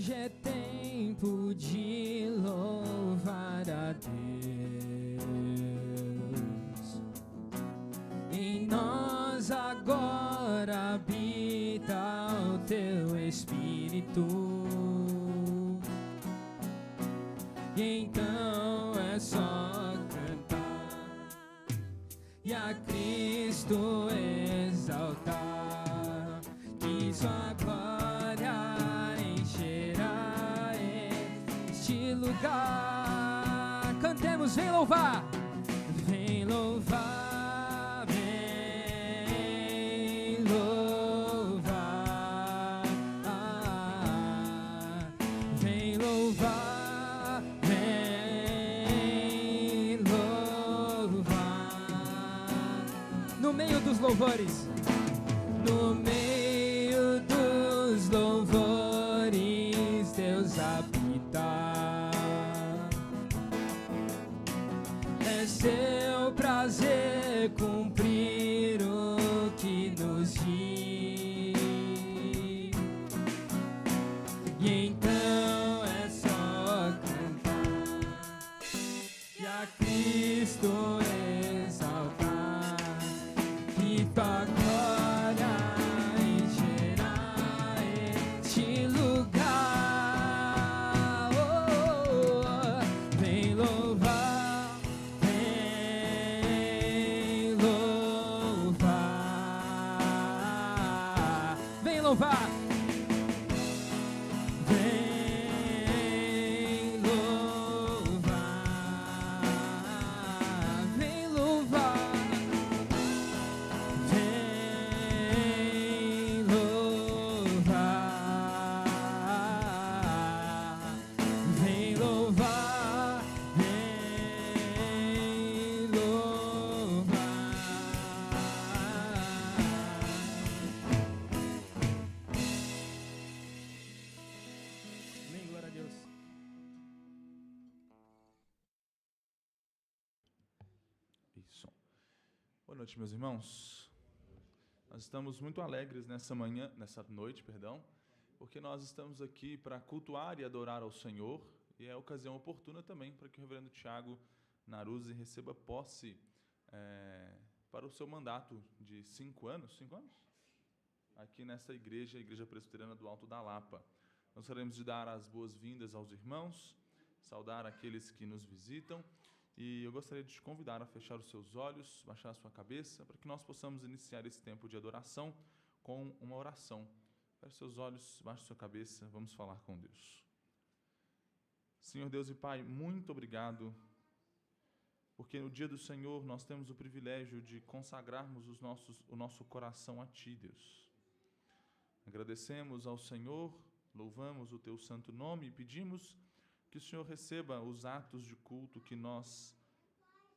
Hoje é tempo de louvar a Deus. Em nós agora habita o teu Espírito. E então é só cantar e a Cristo exaltar, que sua glória encherá este lugar. Cantemos, vem louvar, vem louvar, vem louvar, vem louvar, vem louvar. No meio dos louvores, no meio dos louvores, Deus habita. É seu prazer cumprir o que nos diz. E então é só cantar e a Cristo exaltar, que tua glória encherá este lugar. Oh, oh, oh. Vem louvar, vem louvar, vem louvar, vem louvar, vem louvar, vem louvar, vem louvar, vem louvar. Amém, glória a Deus. Isso. Boa noite, meus irmãos. Nós estamos muito alegres nessa noite, porque nós estamos aqui para cultuar e adorar ao Senhor, e é a ocasião oportuna também para que o reverendo Tiago Naruzzi receba posse para o seu mandato de 5 anos, 5 anos? Aqui nessa igreja, a Igreja Presbiteriana do Alto da Lapa. Nós queremos de dar as boas-vindas aos irmãos, saudar aqueles que nos visitam, e eu gostaria de te convidar a fechar os seus olhos, baixar a sua cabeça, para que nós possamos iniciar esse tempo de adoração com uma oração. Feche seus olhos, baixe sua cabeça, vamos falar com Deus. Senhor Deus e Pai, muito obrigado, porque no dia do Senhor nós temos o privilégio de consagrarmos o nosso coração a Ti, Deus. Agradecemos ao Senhor, louvamos o Teu santo nome e pedimos que o Senhor receba os atos de culto que nós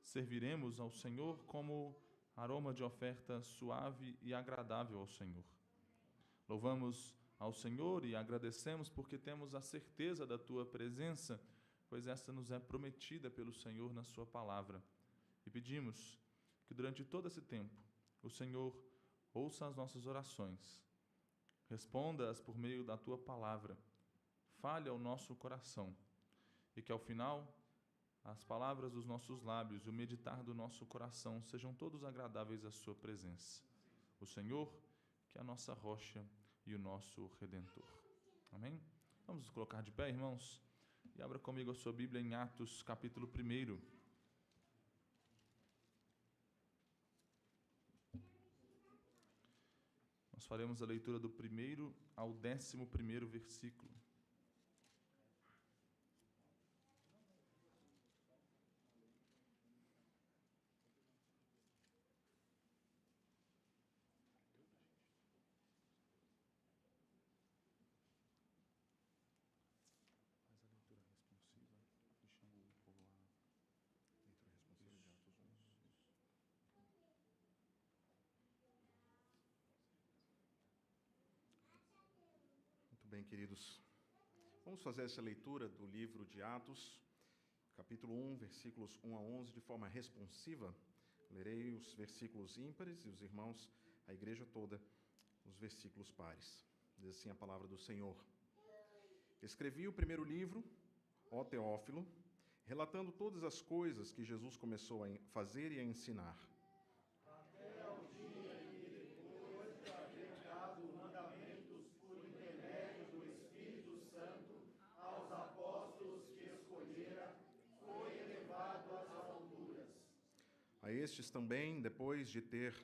serviremos ao Senhor como aroma de oferta suave e agradável ao Senhor. Louvamos ao Senhor e agradecemos porque temos a certeza da Tua presença, pois esta nos é prometida pelo Senhor na Sua palavra. E pedimos que durante todo esse tempo o Senhor ouça as nossas orações, responda-as por meio da Tua palavra, fale ao nosso coração, e que ao final as palavras dos nossos lábios e o meditar do nosso coração sejam todos agradáveis à Sua presença. O Senhor, que é a nossa rocha e o nosso Redentor. Amém? Vamos nos colocar de pé, irmãos, e abra comigo a sua Bíblia em Atos, capítulo 1. Nós faremos a leitura do 1º ao 11º versículo. Muito bem, queridos. Vamos fazer essa leitura do livro de Atos, capítulo 1, versículos 1 a 11, de forma responsiva. Lerei os versículos ímpares e os irmãos, a igreja toda, os versículos pares. Diz assim a palavra do Senhor. Escrevi o primeiro livro, ó Teófilo, relatando todas as coisas que Jesus começou a fazer e a ensinar. Até o dia em que, depois de haver dado mandamentos por intermédio do Espírito Santo aos apóstolos que escolhera, foi elevado às alturas. A estes também, depois de ter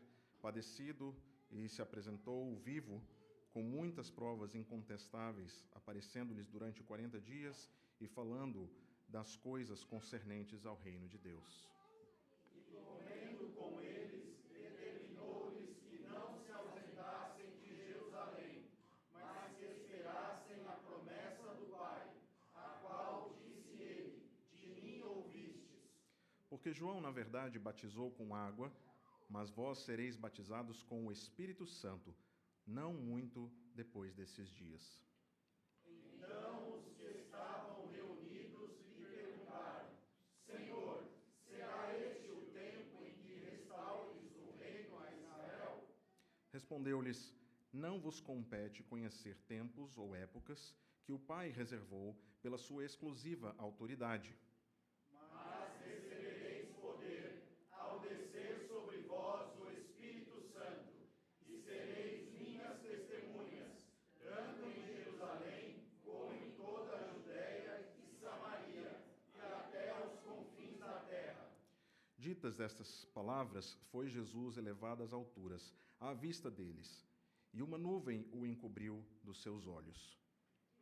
padecido e se apresentou vivo, com muitas provas incontestáveis, aparecendo-lhes durante 40 dias e falando das coisas concernentes ao reino de Deus. E comendo com eles, determinou-lhes que não se ausentassem de Jerusalém, mas que esperassem a promessa do Pai, a qual disse ele: de mim ouvistes. Porque João, na verdade, batizou com água, mas vós sereis batizados com o Espírito Santo, não muito depois desses dias. Então os que estavam reunidos lhe perguntaram: Senhor, será este o tempo em que restaures o reino a Israel? Respondeu-lhes: não vos compete conhecer tempos ou épocas que o Pai reservou pela sua exclusiva autoridade. Mas recebereis poder ao descer sobre vós o Espírito Santo, e sereis minhas testemunhas, tanto em Jerusalém como em toda a Judéia e Samaria, e até os confins da terra. Ditas estas palavras, foi Jesus elevado às alturas, à vista deles, e uma nuvem o encobriu dos seus olhos.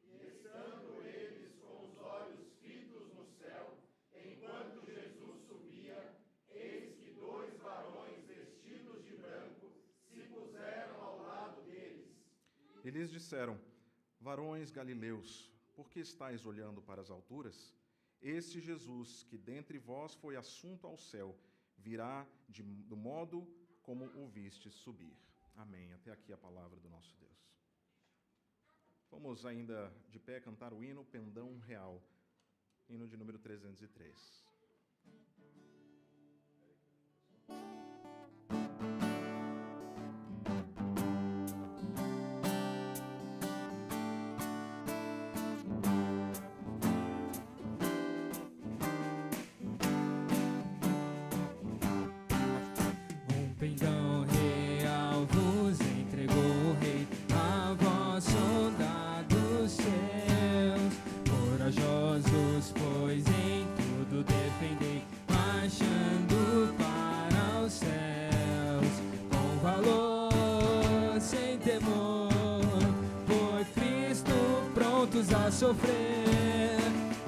E estando eles com os olhos fitos no céu, enquanto Jesus subia, eis que 2 varões vestidos de branco se puseram ao lado deles. E lhes disseram: varões galileus, por que estáis olhando para as alturas? Este Jesus, que dentre vós foi assunto ao céu, virá do modo como o vistes subir. Amém. Até aqui a palavra do nosso Deus. Vamos ainda de pé cantar o hino Pendão Real, hino de número 303. Pendão real vos entregou o rei, a vós soldados seus, corajosos, pois em tudo defendei, marchando para os céus, com valor, sem temor, por Cristo prontos a sofrer,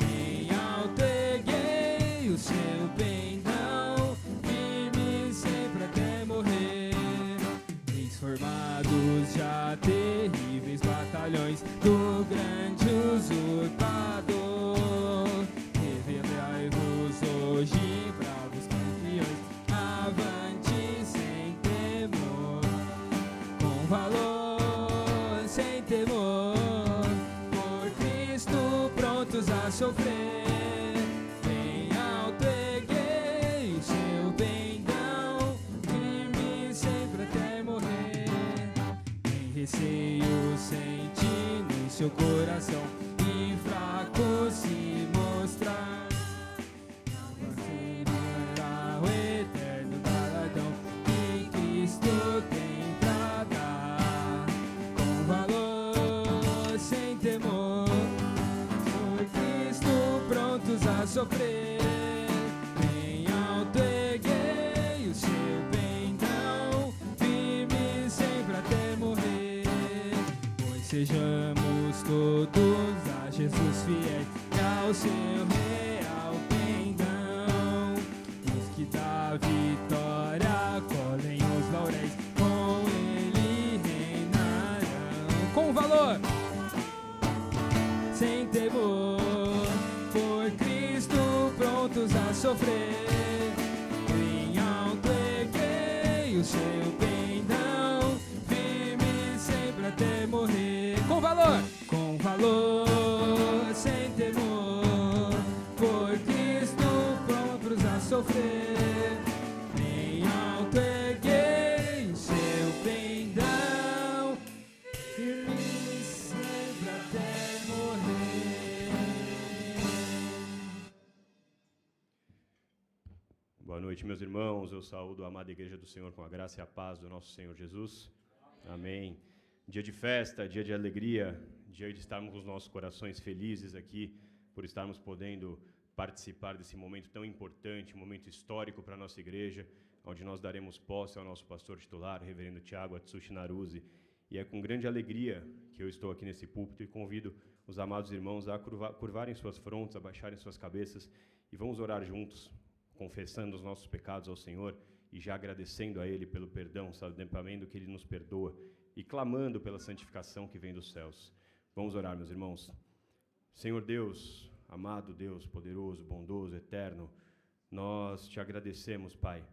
em alto erguei o seu pendão, firme sempre até morrer, transformados já terríveis batalhões do grande usurpador, revelai-vos hoje bravos campeões, avante sem temor, com valor, sem temor, por Cristo prontos a sofrer, em alto erguei o seu pendão, firme sempre até morrer, em receio sente no seu coração, e fraco se mostrar, será o eterno galardão que Cristo tem pra dar, com valor, sem temor, por Cristo prontos a sofrer, em alto erguei o seu pendão, firme sempre até morrer, pois sejamos todos a Jesus fiéis e ao seu real pendão, os que da vitória colhem os lauréis, com ele reinarão, com valor, sem temor, por Cristo prontos a sofrer, em alto erguei o seu pendão, firme sempre até morrer, com valor, sem temor, por Cristo prontos a sofrer, em alto erguei o seu pendão, firme sempre até morrer. Boa noite, meus irmãos. Eu saúdo a amada Igreja do Senhor com a graça e a paz do nosso Senhor Jesus. Amém. Dia de festa, dia de alegria, dia de estarmos com os nossos corações felizes aqui, por estarmos podendo participar desse momento tão importante, um momento histórico para a nossa igreja, onde nós daremos posse ao nosso pastor titular, reverendo Tiago Atsushi Naruse. E é com grande alegria que eu estou aqui nesse púlpito e convido os amados irmãos a curvarem suas frontes, abaixarem suas cabeças e vamos orar juntos, confessando os nossos pecados ao Senhor e já agradecendo a Ele pelo perdão, sabendo que Ele nos perdoa e clamando pela santificação que vem dos céus. Vamos orar, meus irmãos. Senhor Deus, amado Deus, poderoso, bondoso, eterno, nós te agradecemos, Pai,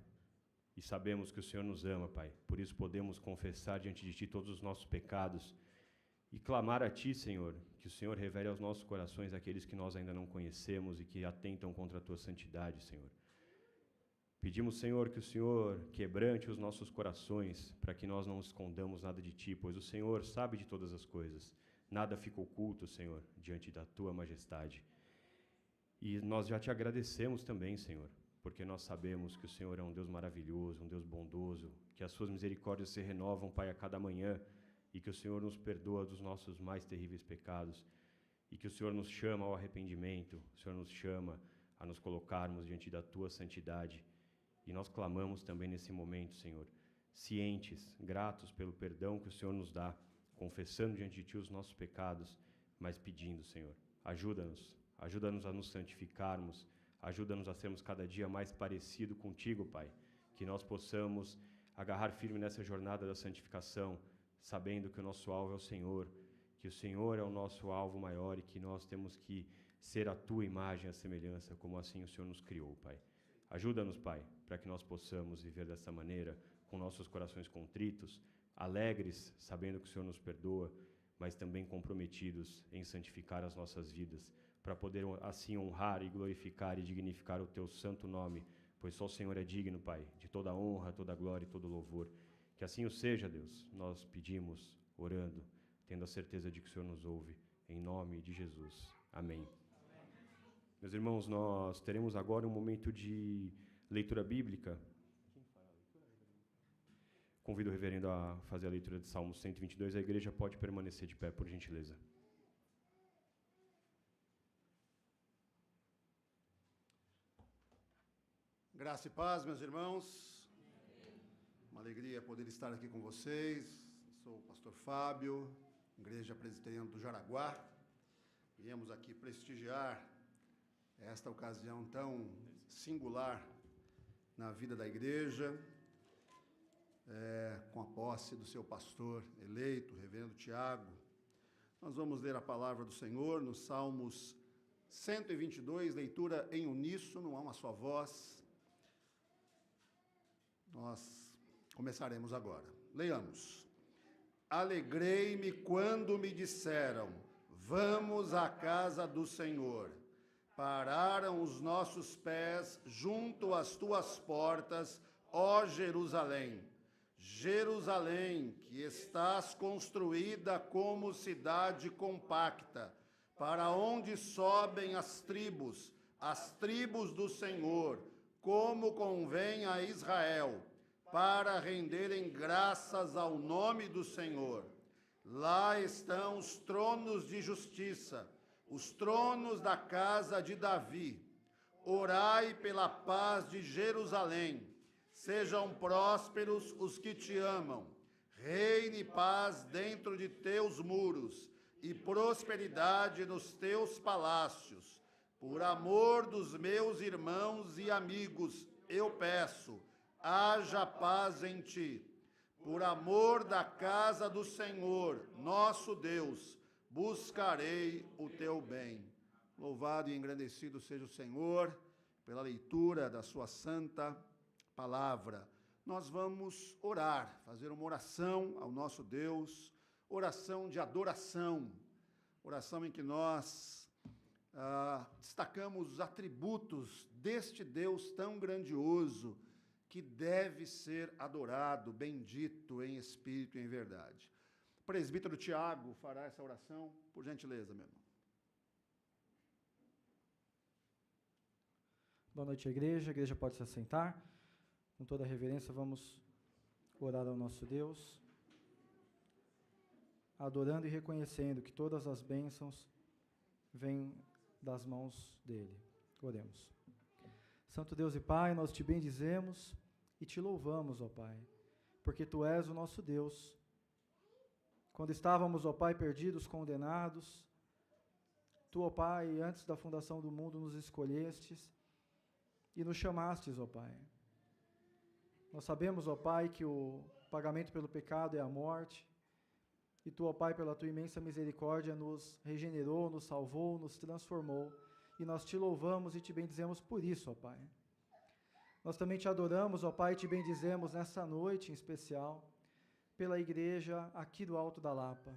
e sabemos que o Senhor nos ama, Pai. Por isso podemos confessar diante de Ti todos os nossos pecados e clamar a Ti, Senhor, que o Senhor revele aos nossos corações aqueles que nós ainda não conhecemos e que atentam contra a Tua santidade, Senhor. Pedimos, Senhor, que o Senhor quebrante os nossos corações para que nós não escondamos nada de Ti, pois o Senhor sabe de todas as coisas. Nada fica oculto, Senhor, diante da Tua majestade. E nós já Te agradecemos também, Senhor, porque nós sabemos que o Senhor é um Deus maravilhoso, um Deus bondoso, que as Suas misericórdias se renovam, Pai, a cada manhã, e que o Senhor nos perdoa dos nossos mais terríveis pecados, e que o Senhor nos chama ao arrependimento, o Senhor nos chama a nos colocarmos diante da Tua santidade. E nós clamamos também nesse momento, Senhor, cientes, gratos pelo perdão que o Senhor nos dá, confessando diante de Ti os nossos pecados, mas pedindo, Senhor, ajuda-nos a nos santificarmos, ajuda-nos a sermos cada dia mais parecido contigo, Pai, que nós possamos agarrar firme nessa jornada da santificação, sabendo que o nosso alvo é o Senhor, que o Senhor é o nosso alvo maior e que nós temos que ser a Tua imagem e a semelhança, como assim o Senhor nos criou, Pai. Ajuda-nos, Pai, para que nós possamos viver dessa maneira, com nossos corações contritos, alegres, sabendo que o Senhor nos perdoa, mas também comprometidos em santificar as nossas vidas, para poder assim honrar e glorificar e dignificar o Teu santo nome, pois só o Senhor é digno, Pai, de toda honra, toda glória e todo louvor. Que assim o seja, Deus, nós pedimos, orando, tendo a certeza de que o Senhor nos ouve, em nome de Jesus. Amém. Meus irmãos, nós teremos agora um momento de leitura bíblica. Convido o reverendo a fazer a leitura de Salmo 122. A igreja pode permanecer de pé, por gentileza. Graça e paz, meus irmãos. Uma alegria poder estar aqui com vocês. Sou o pastor Fábio, Igreja Presbiteriana do Jaraguá. Viemos aqui prestigiar esta ocasião tão singular na vida da igreja, com a posse do seu pastor eleito, o reverendo Tiago. Nós vamos ler a palavra do Senhor nos Salmos 122, leitura em uníssono, a uma só voz. Nós começaremos agora. Leiamos. Alegrei-me quando me disseram, vamos à casa do Senhor. Pararam os nossos pés junto às tuas portas, ó Jerusalém. Jerusalém, que estás construída como cidade compacta, para onde sobem as tribos do Senhor, como convém a Israel, para renderem graças ao nome do Senhor. Lá estão os tronos de justiça, os tronos da casa de Davi. Orai pela paz de Jerusalém. Sejam prósperos os que te amam. Reine paz dentro de teus muros e prosperidade nos teus palácios. Por amor dos meus irmãos e amigos, eu peço, haja paz em ti. Por amor da casa do Senhor, nosso Deus, buscarei o teu bem. Louvado e engrandecido seja o Senhor pela leitura da sua santa palavra. Nós vamos orar, fazer uma oração ao nosso Deus, oração de adoração, oração em que nós destacamos os atributos deste Deus tão grandioso, que deve ser adorado, bendito em espírito e em verdade. O presbítero Tiago fará essa oração, por gentileza, meu irmão. Boa noite, igreja. A igreja pode se assentar. Com toda a reverência, vamos orar ao nosso Deus, adorando e reconhecendo que todas as bênçãos vêm das mãos dele. Oremos. Santo Deus e Pai, nós te bendizemos e te louvamos, ó Pai, porque Tu és o nosso Deus. Quando estávamos, ó Pai, perdidos, condenados, Tu, ó Pai, antes da fundação do mundo, nos escolhestes e nos chamastes, ó Pai. Nós sabemos, ó Pai, que o pagamento pelo pecado é a morte, e Tu, ó Pai, pela Tua imensa misericórdia, nos regenerou, nos salvou, nos transformou, e nós Te louvamos e Te bendizemos por isso, ó Pai. Nós também Te adoramos, ó Pai, e Te bendizemos nessa noite em especial, pela igreja aqui do Alto da Lapa.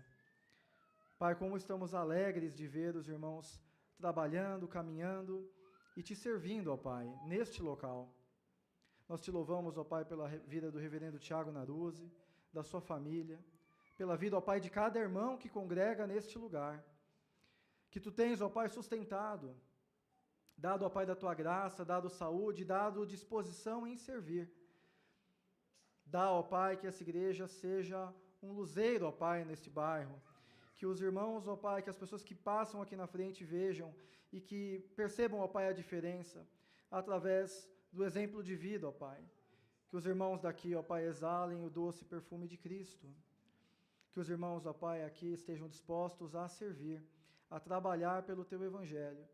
Pai, como estamos alegres de ver os irmãos trabalhando, caminhando e Te servindo, ó Pai, neste local. Nós Te louvamos, ó Pai, pela vida do reverendo Tiago Naruzzi, da sua família, pela vida, ó Pai, de cada irmão que congrega neste lugar, que Tu tens, ó Pai, sustentado, dado, ó Pai, da Tua graça, dado saúde, dado disposição em servir. Dá, ó Pai, que essa igreja seja um luzeiro, ó Pai, neste bairro, que os irmãos, ó Pai, que as pessoas que passam aqui na frente vejam e que percebam, ó Pai, a diferença, através do exemplo de vida, ó Pai. Que os irmãos daqui, ó Pai, exalem o doce perfume de Cristo. Que os irmãos, ó Pai, aqui estejam dispostos a servir, a trabalhar pelo Teu Evangelho,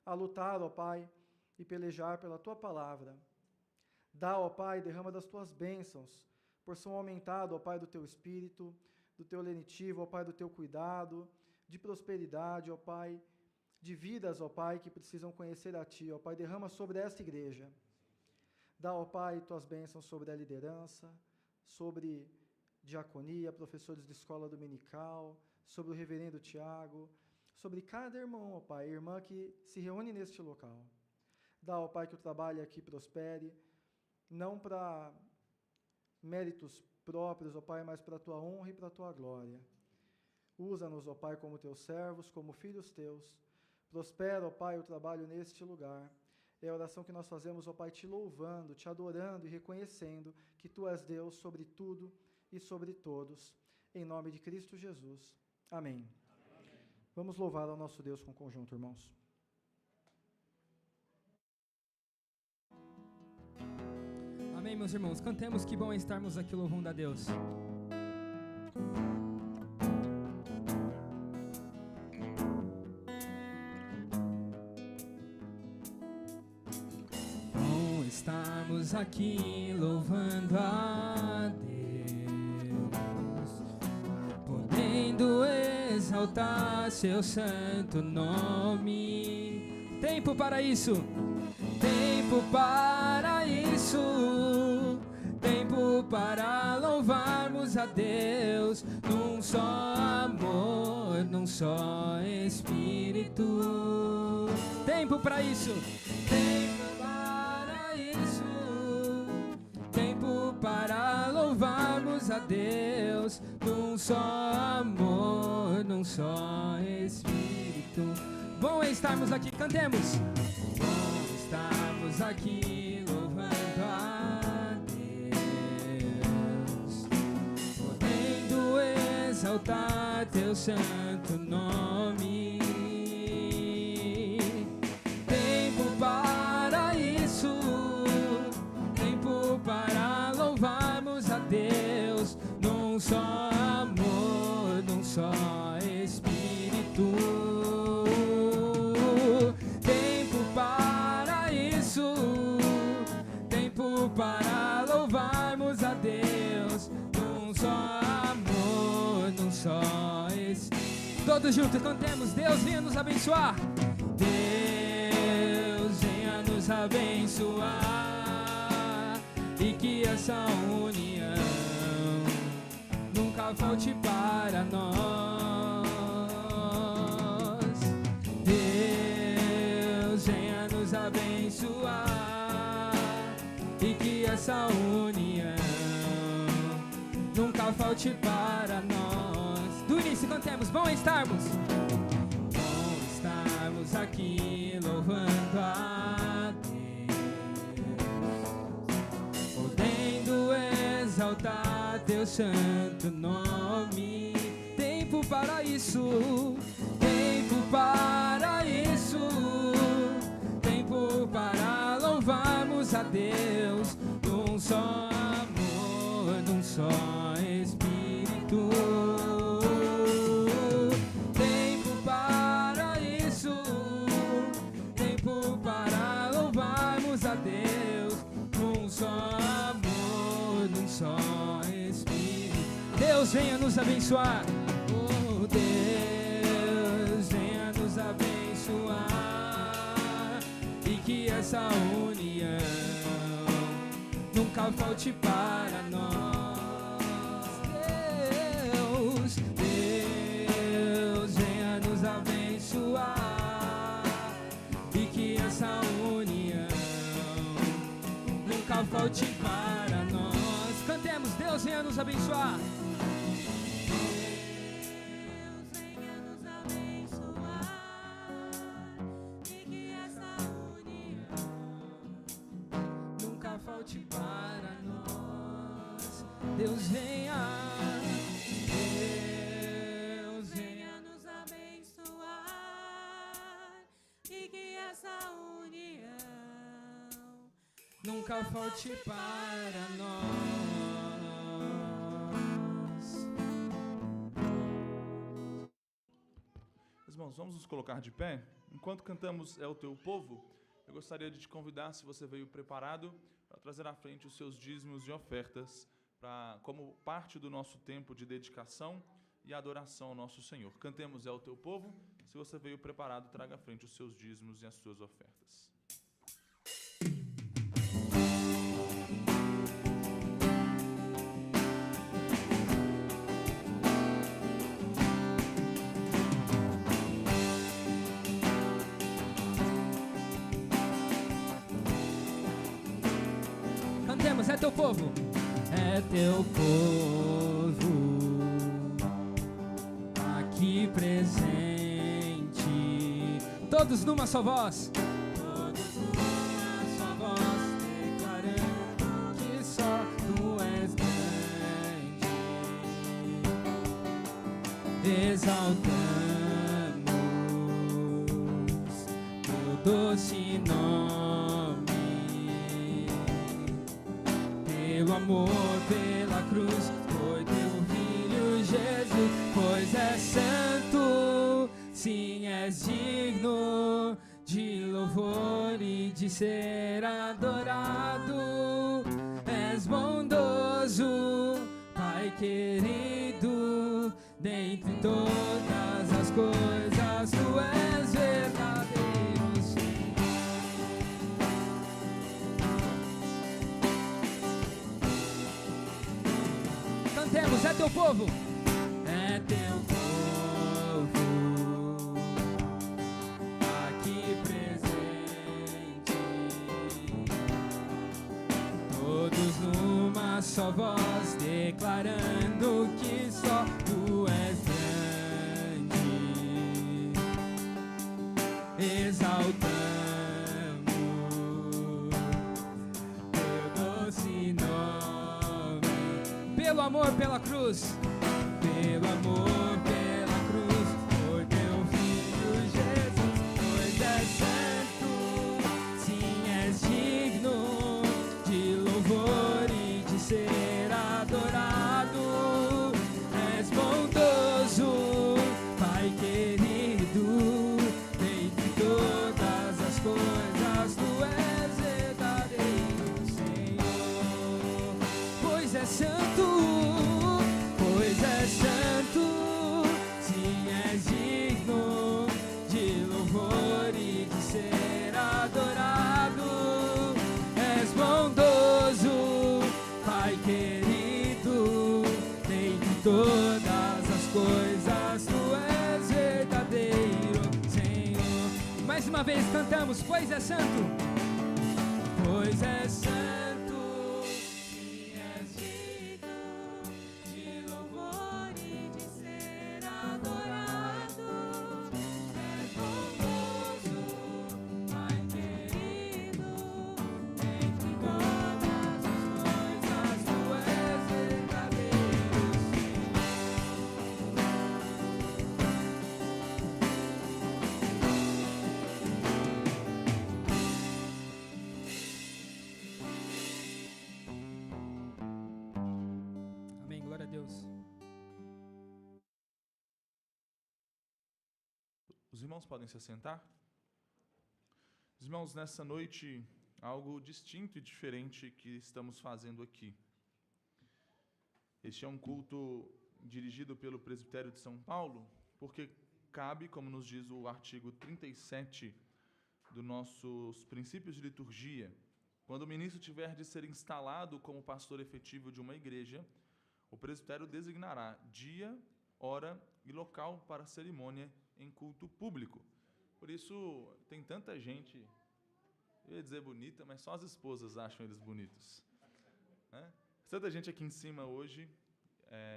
a lutar, ó Pai, e pelejar pela Tua palavra. Dá, ó Pai, derrama das Tuas bênçãos, porção aumentada, ó Pai, do Teu Espírito, do Teu lenitivo, ó Pai, do Teu cuidado, de prosperidade, ó Pai, de vidas, ó Pai, que precisam conhecer a Ti, ó Pai, derrama sobre esta igreja. Dá, ó Pai, Tuas bênçãos sobre a liderança, sobre diaconia, professores de escola dominical, sobre o reverendo Tiago, sobre cada irmão, ó Pai, irmã que se reúne neste local. Dá, ó Pai, que o trabalho aqui prospere, não para méritos próprios, ó Pai, mas para a Tua honra e para a Tua glória. Usa-nos, ó Pai, como Teus servos, como filhos Teus. Prospera, ó Pai, o trabalho neste lugar. É a oração que nós fazemos, ó Pai, Te louvando, Te adorando e reconhecendo que Tu és Deus sobre tudo e sobre todos. Em nome de Cristo Jesus. Amém. Amém. Vamos louvar ao nosso Deus com conjunto, irmãos. Amém, meus irmãos. Cantemos, que bom é estarmos aqui louvando a Deus. Bom estarmos aqui louvando a Deus, podendo exaltar Seu santo nome. Tempo para isso. Tempo para isso, tempo para louvarmos a Deus, num só amor, num só Espírito. Tempo para isso, tempo para isso, tempo para louvarmos a Deus, num só amor, num só Espírito. Bom é estarmos aqui, cantemos. Estamos aqui louvando a Deus, podendo exaltar Teu santo nome. Tempo para isso, tempo para louvarmos a Deus, num só amor, num só Espírito. Para louvarmos a Deus, num só amor, num só Espírito. Todos juntos cantemos. Deus venha nos abençoar. Deus venha nos abençoar, e que essa união nunca falte para nós. Deus venha nos abençoar, e que essa união nunca falte para nós. Do início cantemos, bom estarmos aqui louvando a Deus, teu santo nome. Tempo para isso, tempo para isso, tempo para louvarmos a Deus num só amor, num só Espírito. Tempo para isso, tempo para louvarmos a Deus num só amor, num só Espírito. Deus venha nos abençoar. Oh, Deus venha nos abençoar e que essa união nunca falte para nós. Deus venha nos abençoar e que essa união nunca falte para nós. Cantemos, Deus venha nos abençoar. Falte para nós. Deus venha, Deus venha nos abençoar e que essa união nunca falte para nós. Irmãos, vamos nos colocar de pé. Enquanto cantamos É o Teu Povo, eu gostaria de te convidar, se você veio preparado, para trazer à frente os seus dízimos e ofertas como parte do nosso tempo de dedicação e adoração ao nosso Senhor. Cantemos É o Teu Povo. Se você veio preparado, traga à frente os seus dízimos e as suas ofertas. Cantemos, é teu povo. É teu povo aqui presente, todos numa só voz, todos numa só voz, declarando que só tu és grande, exaltamos teu doce nome, pelo amor, pela cruz, foi teu filho Jesus, pois és santo, sim, és digno de louvor e de ser adorado. És bondoso, Pai querido, dentre todas as coisas, tu és verdadeiro, Senhor. Cantemos, é teu povo. É teu povo aqui presente, todos numa só voz, declarando que só tu és grande, exaltamos teu doce nome, pelo amor, pela cruz, pelo amor, pela cruz, por teu filho Jesus, pois és santo, sim, és digno de louvor e de ser adorado. És bondoso, Pai querido, dentre todas as coisas, tu és verdadeiro, Senhor. Pois és santo, pois és santo, sim, és digno de louvor e de ser adorado. És bondoso, Pai querido, dentre todas as coisas, tu és verdadeiro, Senhor. Mais uma vez cantamos, pois é santo, pois é santo. irmãos podem se assentar? Os irmãos, nessa noite, algo distinto e diferente que estamos fazendo aqui. Este é um culto dirigido pelo Presbitério de São Paulo, porque cabe, como nos diz o artigo 37 dos nossos princípios de liturgia, quando o ministro tiver de ser instalado como pastor efetivo de uma igreja, o presbitério designará dia, hora e local para a cerimônia em culto público. Por isso, tem tanta gente, eu ia dizer bonita, mas só as esposas acham eles bonitos, né? Tanta gente aqui em cima hoje.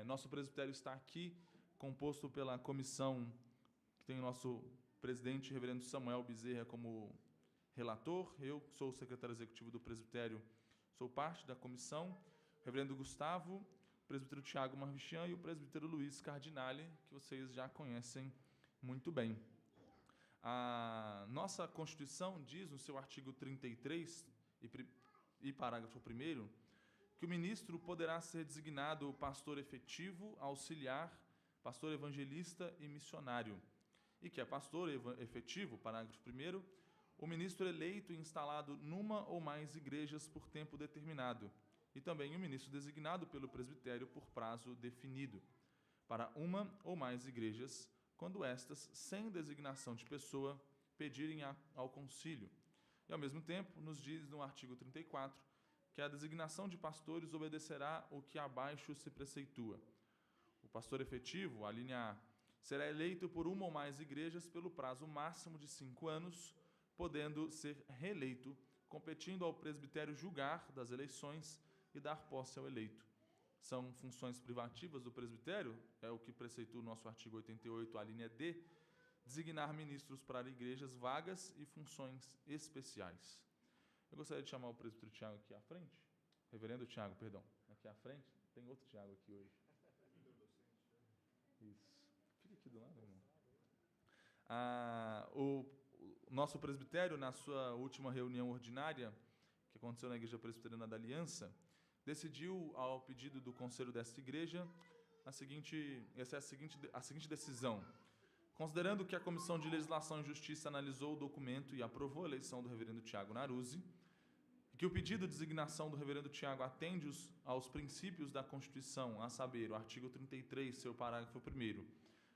Nosso presbitério está aqui, composto pela comissão, que tem o nosso presidente, reverendo Samuel Bezerra, como relator. Eu, que sou o secretário executivo do presbitério, sou parte da comissão. O reverendo Gustavo, o presbítero Tiago Marvichian e o presbítero Luiz Cardinale, que vocês já conhecem muito bem. A nossa Constituição diz, no seu artigo 33 e parágrafo 1º, que o ministro poderá ser designado pastor efetivo, auxiliar, pastor evangelista e missionário. E que é pastor efetivo, parágrafo 1º, o ministro eleito e instalado numa ou mais igrejas por tempo determinado, e também o ministro designado pelo presbitério por prazo definido, para uma ou mais igrejas, quando estas, sem designação de pessoa, pedirem ao concílio. E, ao mesmo tempo, nos diz no artigo 34, que a designação de pastores obedecerá o que abaixo se preceitua. O pastor efetivo, a linha A, será eleito por uma ou mais igrejas pelo prazo máximo de 5 anos, podendo ser reeleito, competindo ao presbitério julgar das eleições e dar posse ao eleito. São funções privativas do presbitério, é o que preceitua o nosso artigo 88, a linha D, designar ministros para igrejas vagas e funções especiais. Eu gostaria de chamar o presbítero Tiago aqui à frente. Reverendo Tiago, perdão. Aqui à frente. Tem outro Tiago aqui hoje. Isso. Fica aqui do lado, irmão. O nosso presbitério, na sua última reunião ordinária, que aconteceu na Igreja Presbiteriana da Aliança, decidiu, ao pedido do conselho desta igreja, a seguinte decisão. Considerando que a Comissão de Legislação e Justiça analisou o documento e aprovou a eleição do reverendo Tiago Naruzzi, e que o pedido de designação do reverendo Tiago atende aos princípios da Constituição, a saber, o artigo 33, seu parágrafo 1º,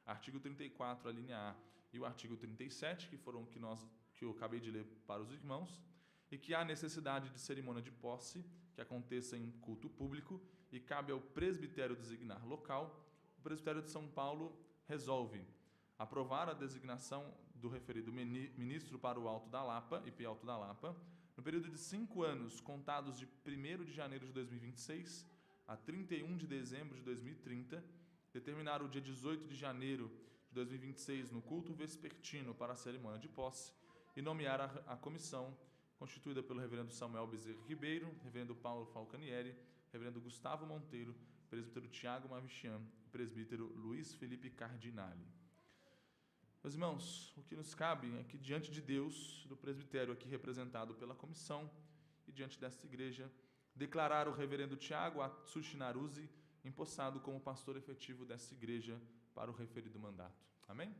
artigo 34, a linha A, e o artigo 37, que foram que eu acabei de ler para os irmãos, e que há necessidade de cerimônia de posse, que aconteça em culto público, e cabe ao presbitério designar local, o presbitério de São Paulo resolve aprovar a designação do referido ministro para o Alto da Lapa, IP Alto da Lapa, no período de 5 anos, contados de 1º de janeiro de 2026 a 31 de dezembro de 2030, determinar o dia 18 de janeiro de 2026 no culto vespertino para a cerimônia de posse e nomear a comissão constituída pelo reverendo Samuel Bezerra Ribeiro, reverendo Paulo Falcanieri, reverendo Gustavo Monteiro, presbítero Tiago Marvichian e presbítero Luiz Felipe Cardinale. Meus irmãos, o que nos cabe é que, diante de Deus, do presbitério aqui representado pela comissão, e diante desta igreja, declarar o reverendo Tiago Atsushi Naruzzi empossado como pastor efetivo desta igreja para o referido mandato. Amém?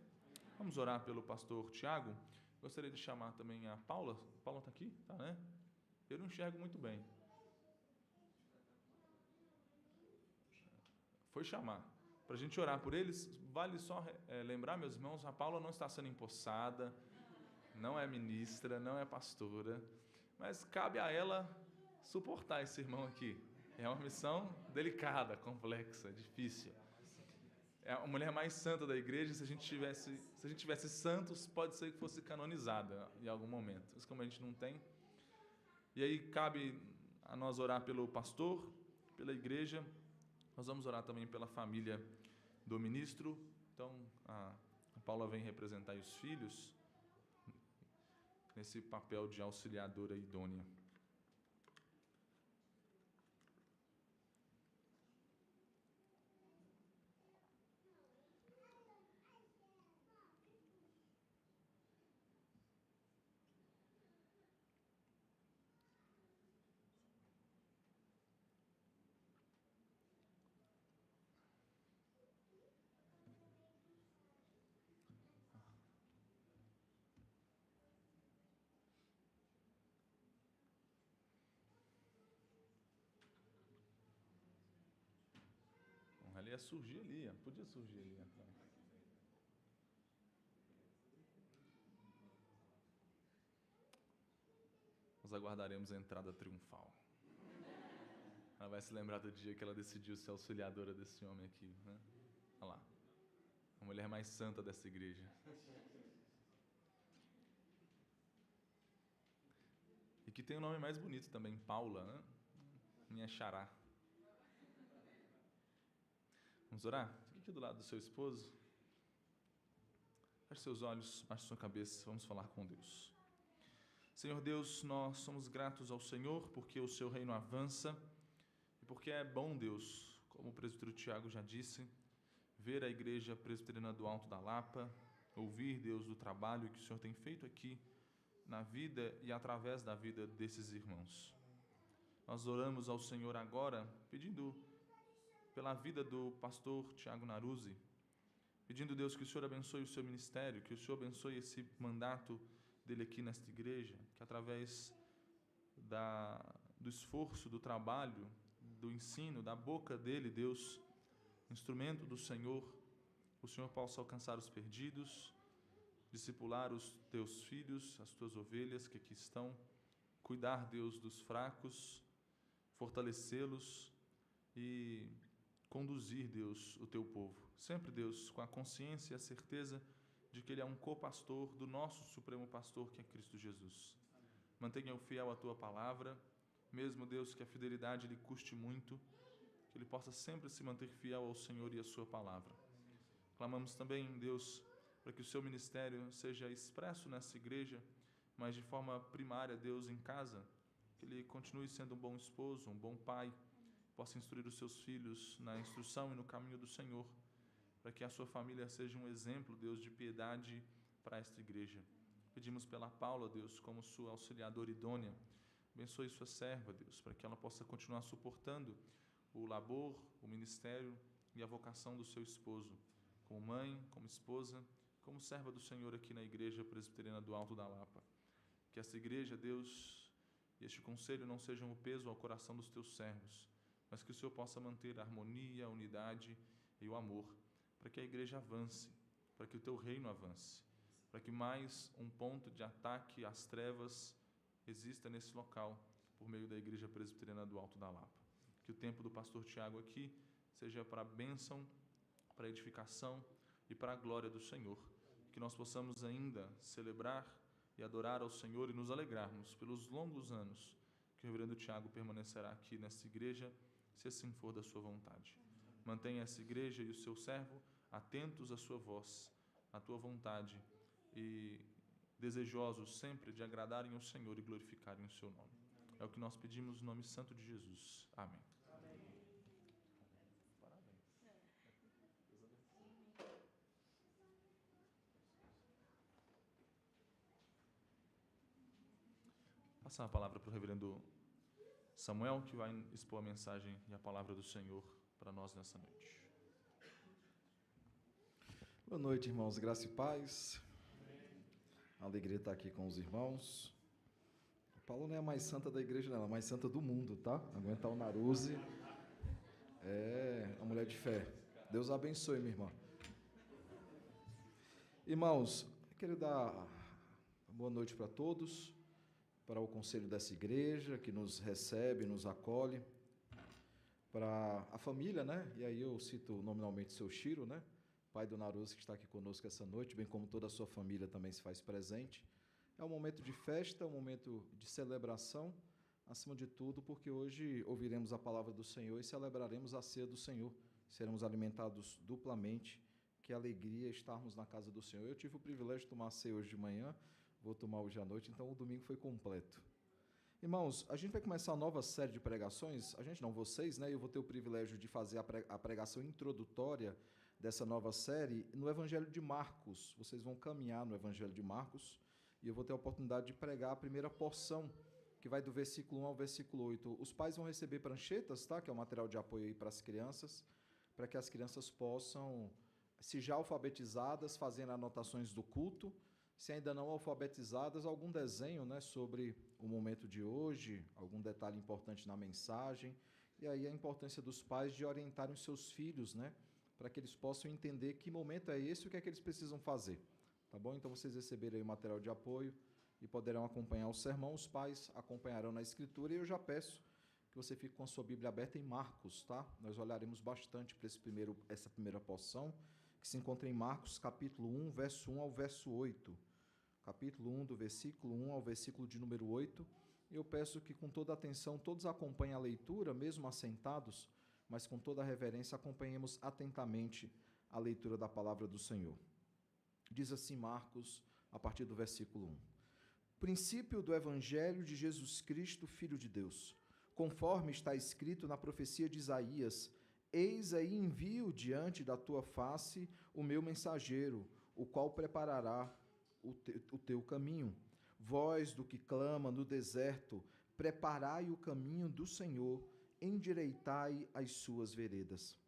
Vamos orar pelo pastor Tiago. Gostaria de chamar também a Paula. Paula está aqui? Tá, né? Eu não enxergo muito bem. Foi chamar. Para a gente orar por eles, vale só lembrar, meus irmãos, a Paula não está sendo empossada, não é ministra, não é pastora, mas cabe a ela suportar esse irmão aqui. É uma missão delicada, complexa, difícil. É a mulher mais santa da igreja. Se a gente tivesse santos, pode ser que fosse canonizada em algum momento. Mas como a gente não tem, e aí cabe a nós orar pelo pastor, pela igreja. Nós vamos orar também pela família do ministro. Então, a Paula vem representar os filhos nesse papel de auxiliadora idônea. Ela ia surgir ali, podia surgir ali atrás. Nós aguardaremos a entrada triunfal. Ela vai se lembrar do dia que ela decidiu ser auxiliadora desse homem aqui, né? Olha lá, a mulher mais santa dessa igreja. E que tem o nome mais bonito também, Paula, né? Minha xará. Vamos orar? Fique aqui do lado do seu esposo. Feche seus olhos, baixe sua cabeça, vamos falar com Deus. Senhor Deus, nós somos gratos ao Senhor porque o seu reino avança e porque é bom, Deus, como o presbítero Tiago já disse, ver a igreja presbiteriana do Alto da Lapa, ouvir, Deus, do trabalho que o Senhor tem feito aqui na vida e através da vida desses irmãos. Nós oramos ao Senhor agora, pedindo pela vida do pastor Tiago Naruzzi, pedindo, Deus, que o Senhor abençoe o seu ministério, que o Senhor abençoe esse mandato dele aqui nesta igreja, que através do esforço, do trabalho, do ensino, da boca dele, Deus, instrumento do Senhor, o Senhor possa alcançar os perdidos, discipular os teus filhos, as tuas ovelhas que aqui estão, cuidar, Deus, dos fracos, fortalecê-los e conduzir, Deus, o teu povo. Sempre, Deus, com a consciência e a certeza de que ele é um co-pastor do nosso supremo pastor, que é Cristo Jesus. Mantenha-o fiel à tua palavra, mesmo, Deus, que a fidelidade lhe custe muito, que ele possa sempre se manter fiel ao Senhor e à sua palavra. Clamamos também, Deus, para que o seu ministério seja expresso nessa igreja, mas de forma primária, Deus, em casa, que ele continue sendo um bom esposo, um bom pai, possa instruir os seus filhos na instrução e no caminho do Senhor, para que a sua família seja um exemplo, Deus, de piedade para esta igreja. Pedimos pela Paula, Deus, como sua auxiliadora idônea, abençoe sua serva, Deus, para que ela possa continuar suportando o labor, o ministério e a vocação do seu esposo, como mãe, como esposa, como serva do Senhor aqui na Igreja Presbiteriana do Alto da Lapa. Que esta igreja, Deus, e este conselho não sejam o peso ao coração dos teus servos, mas que o Senhor possa manter a harmonia, a unidade e o amor, para que a igreja avance, para que o teu reino avance, para que mais um ponto de ataque às trevas exista nesse local, por meio da Igreja Presbiteriana do Alto da Lapa. Que o tempo do pastor Tiago aqui seja para a bênção, para a edificação e para a glória do Senhor. Que nós possamos ainda celebrar e adorar ao Senhor e nos alegrarmos pelos longos anos que o reverendo Tiago permanecerá aqui nesta igreja, se assim for da sua vontade. Mantenha essa igreja e o seu servo atentos à sua voz, à tua vontade e desejosos sempre de agradarem ao Senhor e glorificarem o seu nome. É o que nós pedimos no nome santo de Jesus. Amém. Passar a palavra para o reverendo Samuel, que vai expor a mensagem e a palavra do Senhor para nós nessa noite. Boa noite, irmãos, graça e paz. Alegria estar aqui com os irmãos. A Paula não é a mais santa da igreja, não, ela é a mais santa do mundo, tá? Aguentar o Naruzzi. É uma mulher de fé. Deus abençoe, minha irmã. Irmãos, eu quero dar boa noite para todos, para o conselho dessa igreja, que nos recebe, nos acolhe, para a família, né? E aí eu cito nominalmente seu Chiro, né? Pai do Naruzzi, que está aqui conosco essa noite, bem como toda a sua família também se faz presente. É um momento de festa, um momento de celebração, acima de tudo, porque hoje ouviremos a palavra do Senhor e celebraremos a ceia do Senhor. Seremos alimentados duplamente. Que alegria estarmos na casa do Senhor. Eu tive o privilégio de tomar a ceia hoje de manhã, vou tomar hoje à noite, então o domingo foi completo. Irmãos, a gente vai começar uma nova série de pregações, a gente não, vocês, né? Eu vou ter o privilégio de fazer a pregação introdutória dessa nova série no Evangelho de Marcos. Vocês vão caminhar no Evangelho de Marcos e eu vou ter a oportunidade de pregar a primeira porção, que vai do versículo 1 ao versículo 8. Os pais vão receber pranchetas, tá? Que é um material de apoio aí para as crianças, para que as crianças possam, se já alfabetizadas, fazendo anotações do culto, se ainda não alfabetizadas, algum desenho, né, sobre o momento de hoje, algum detalhe importante na mensagem. E aí a importância dos pais de orientarem os seus filhos, né? Para que eles possam entender que momento é esse e o que é que eles precisam fazer. Tá bom? Então vocês receberem aí o material de apoio e poderão acompanhar o sermão. Os pais acompanharão na escritura e eu já peço que você fique com a sua Bíblia aberta em Marcos, tá? Nós olharemos bastante para essa primeira porção, que se encontra em Marcos, capítulo 1, verso 1 ao verso 8. Capítulo 1, do versículo 1 ao versículo de número 8. Eu peço que com toda atenção todos acompanhem a leitura, mesmo assentados, mas com toda a reverência acompanhemos atentamente a leitura da palavra do Senhor. Diz assim Marcos, a partir do versículo 1. Princípio do Evangelho de Jesus Cristo, Filho de Deus, conforme está escrito na profecia de Isaías: eis aí envio diante da tua face o meu mensageiro, o qual preparará o teu caminho. Voz do que clama no deserto, preparai o caminho do Senhor, endireitai as suas veredas.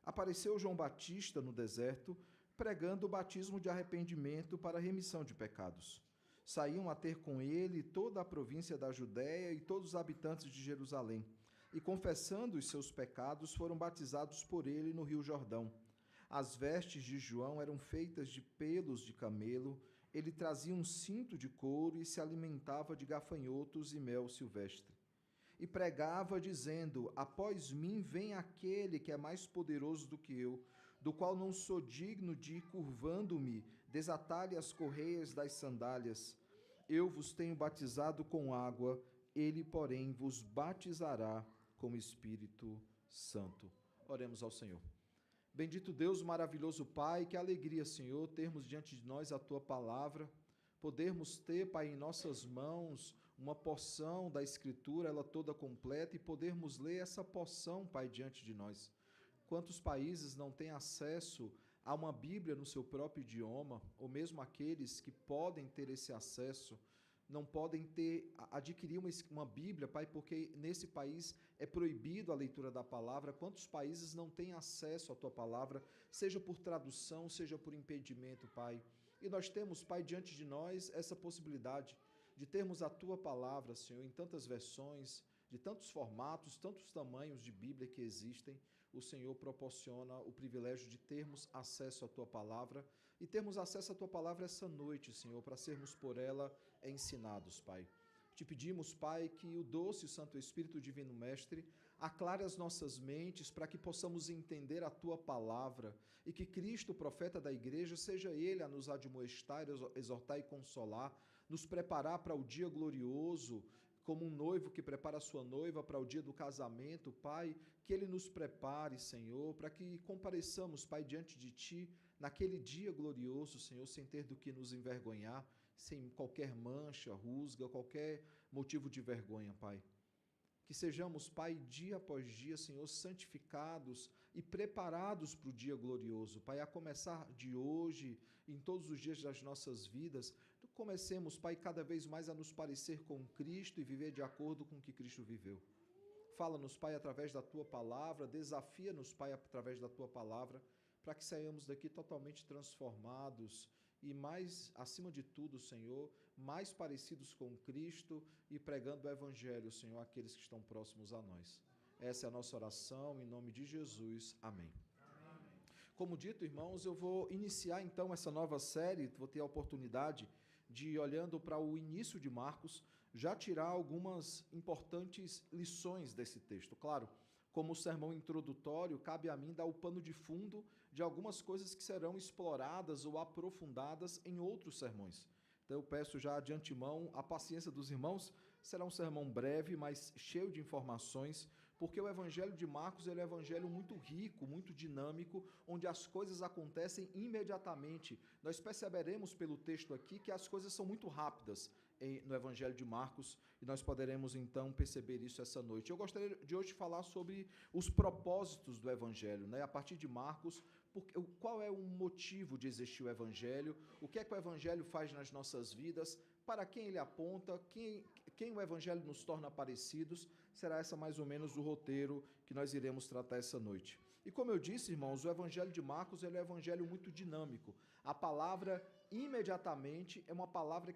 Apareceu João Batista no deserto, pregando o batismo de arrependimento para a remissão de pecados. Saíam a ter com ele toda a província da Judéia e todos os habitantes de Jerusalém, e confessando os seus pecados, foram batizados por ele no rio Jordão. As vestes de João eram feitas de pelos de camelo, ele trazia um cinto de couro e se alimentava de gafanhotos e mel silvestre. E pregava, dizendo: após mim vem aquele que é mais poderoso do que eu, do qual não sou digno de, curvando-me, desatar-lhe as correias das sandálias. Eu vos tenho batizado com água, ele, porém, vos batizará com o Espírito Santo. Oremos ao Senhor. Bendito Deus, maravilhoso Pai, que alegria, Senhor, termos diante de nós a Tua palavra, podermos ter, Pai, em nossas mãos uma porção da Escritura, ela toda completa, e podermos ler essa porção, Pai, diante de nós. Quantos países não têm acesso a uma Bíblia no seu próprio idioma, ou mesmo aqueles que podem ter esse acesso, não podem adquirir uma Bíblia, Pai, porque nesse país é proibido a leitura da palavra. Quantos países não têm acesso à Tua palavra, seja por tradução, seja por impedimento, Pai. E nós temos, Pai, diante de nós essa possibilidade de termos a Tua palavra, Senhor, em tantas versões, de tantos formatos, tantos tamanhos de Bíblia que existem. O Senhor proporciona o privilégio de termos acesso à Tua palavra e termos acesso à Tua palavra essa noite, Senhor, para sermos por ela ensinados, Pai. Te pedimos, Pai, que o doce e Santo Espírito Divino Mestre aclare as nossas mentes para que possamos entender a Tua palavra e que Cristo, profeta da igreja, seja Ele a nos admoestar, exortar e consolar, nos preparar para o dia glorioso, como um noivo que prepara a sua noiva para o dia do casamento. Pai, que Ele nos prepare, Senhor, para que compareçamos, Pai, diante de Ti, naquele dia glorioso, Senhor, sem ter do que nos envergonhar, sem qualquer mancha, rusga, qualquer motivo de vergonha, Pai. Que sejamos, Pai, dia após dia, Senhor, santificados e preparados para o dia glorioso, Pai, a começar de hoje, em todos os dias das nossas vidas, comecemos, Pai, cada vez mais a nos parecer com Cristo e viver de acordo com o que Cristo viveu. Fala-nos, Pai, através da Tua palavra, desafia-nos, Pai, através da Tua palavra, para que saiamos daqui totalmente transformados e mais, acima de tudo, Senhor, mais parecidos com Cristo e pregando o Evangelho, Senhor, àqueles que estão próximos a nós. Essa é a nossa oração, em nome de Jesus. Amém. Como dito, irmãos, eu vou iniciar então essa nova série, vou ter a oportunidade de, olhando para o início de Marcos, já tirar algumas importantes lições desse texto. Claro, como sermão introdutório, cabe a mim dar o pano de fundo de algumas coisas que serão exploradas ou aprofundadas em outros sermões. Então eu peço já de antemão a paciência dos irmãos. Será um sermão breve, mas cheio de informações, porque o Evangelho de Marcos ele é um evangelho muito rico, muito dinâmico, onde as coisas acontecem imediatamente. Nós perceberemos pelo texto aqui que as coisas são muito rápidas no Evangelho de Marcos, e nós poderemos então perceber isso essa noite. Eu gostaria de hoje falar sobre os propósitos do Evangelho, né? A partir de Marcos, qual é o motivo de existir o Evangelho, o que é que o Evangelho faz nas nossas vidas, para quem ele aponta, quem o Evangelho nos torna parecidos. Será essa mais ou menos o roteiro que nós iremos tratar essa noite. E como eu disse, irmãos, o Evangelho de Marcos ele é um evangelho muito dinâmico. A palavra imediatamente é uma palavra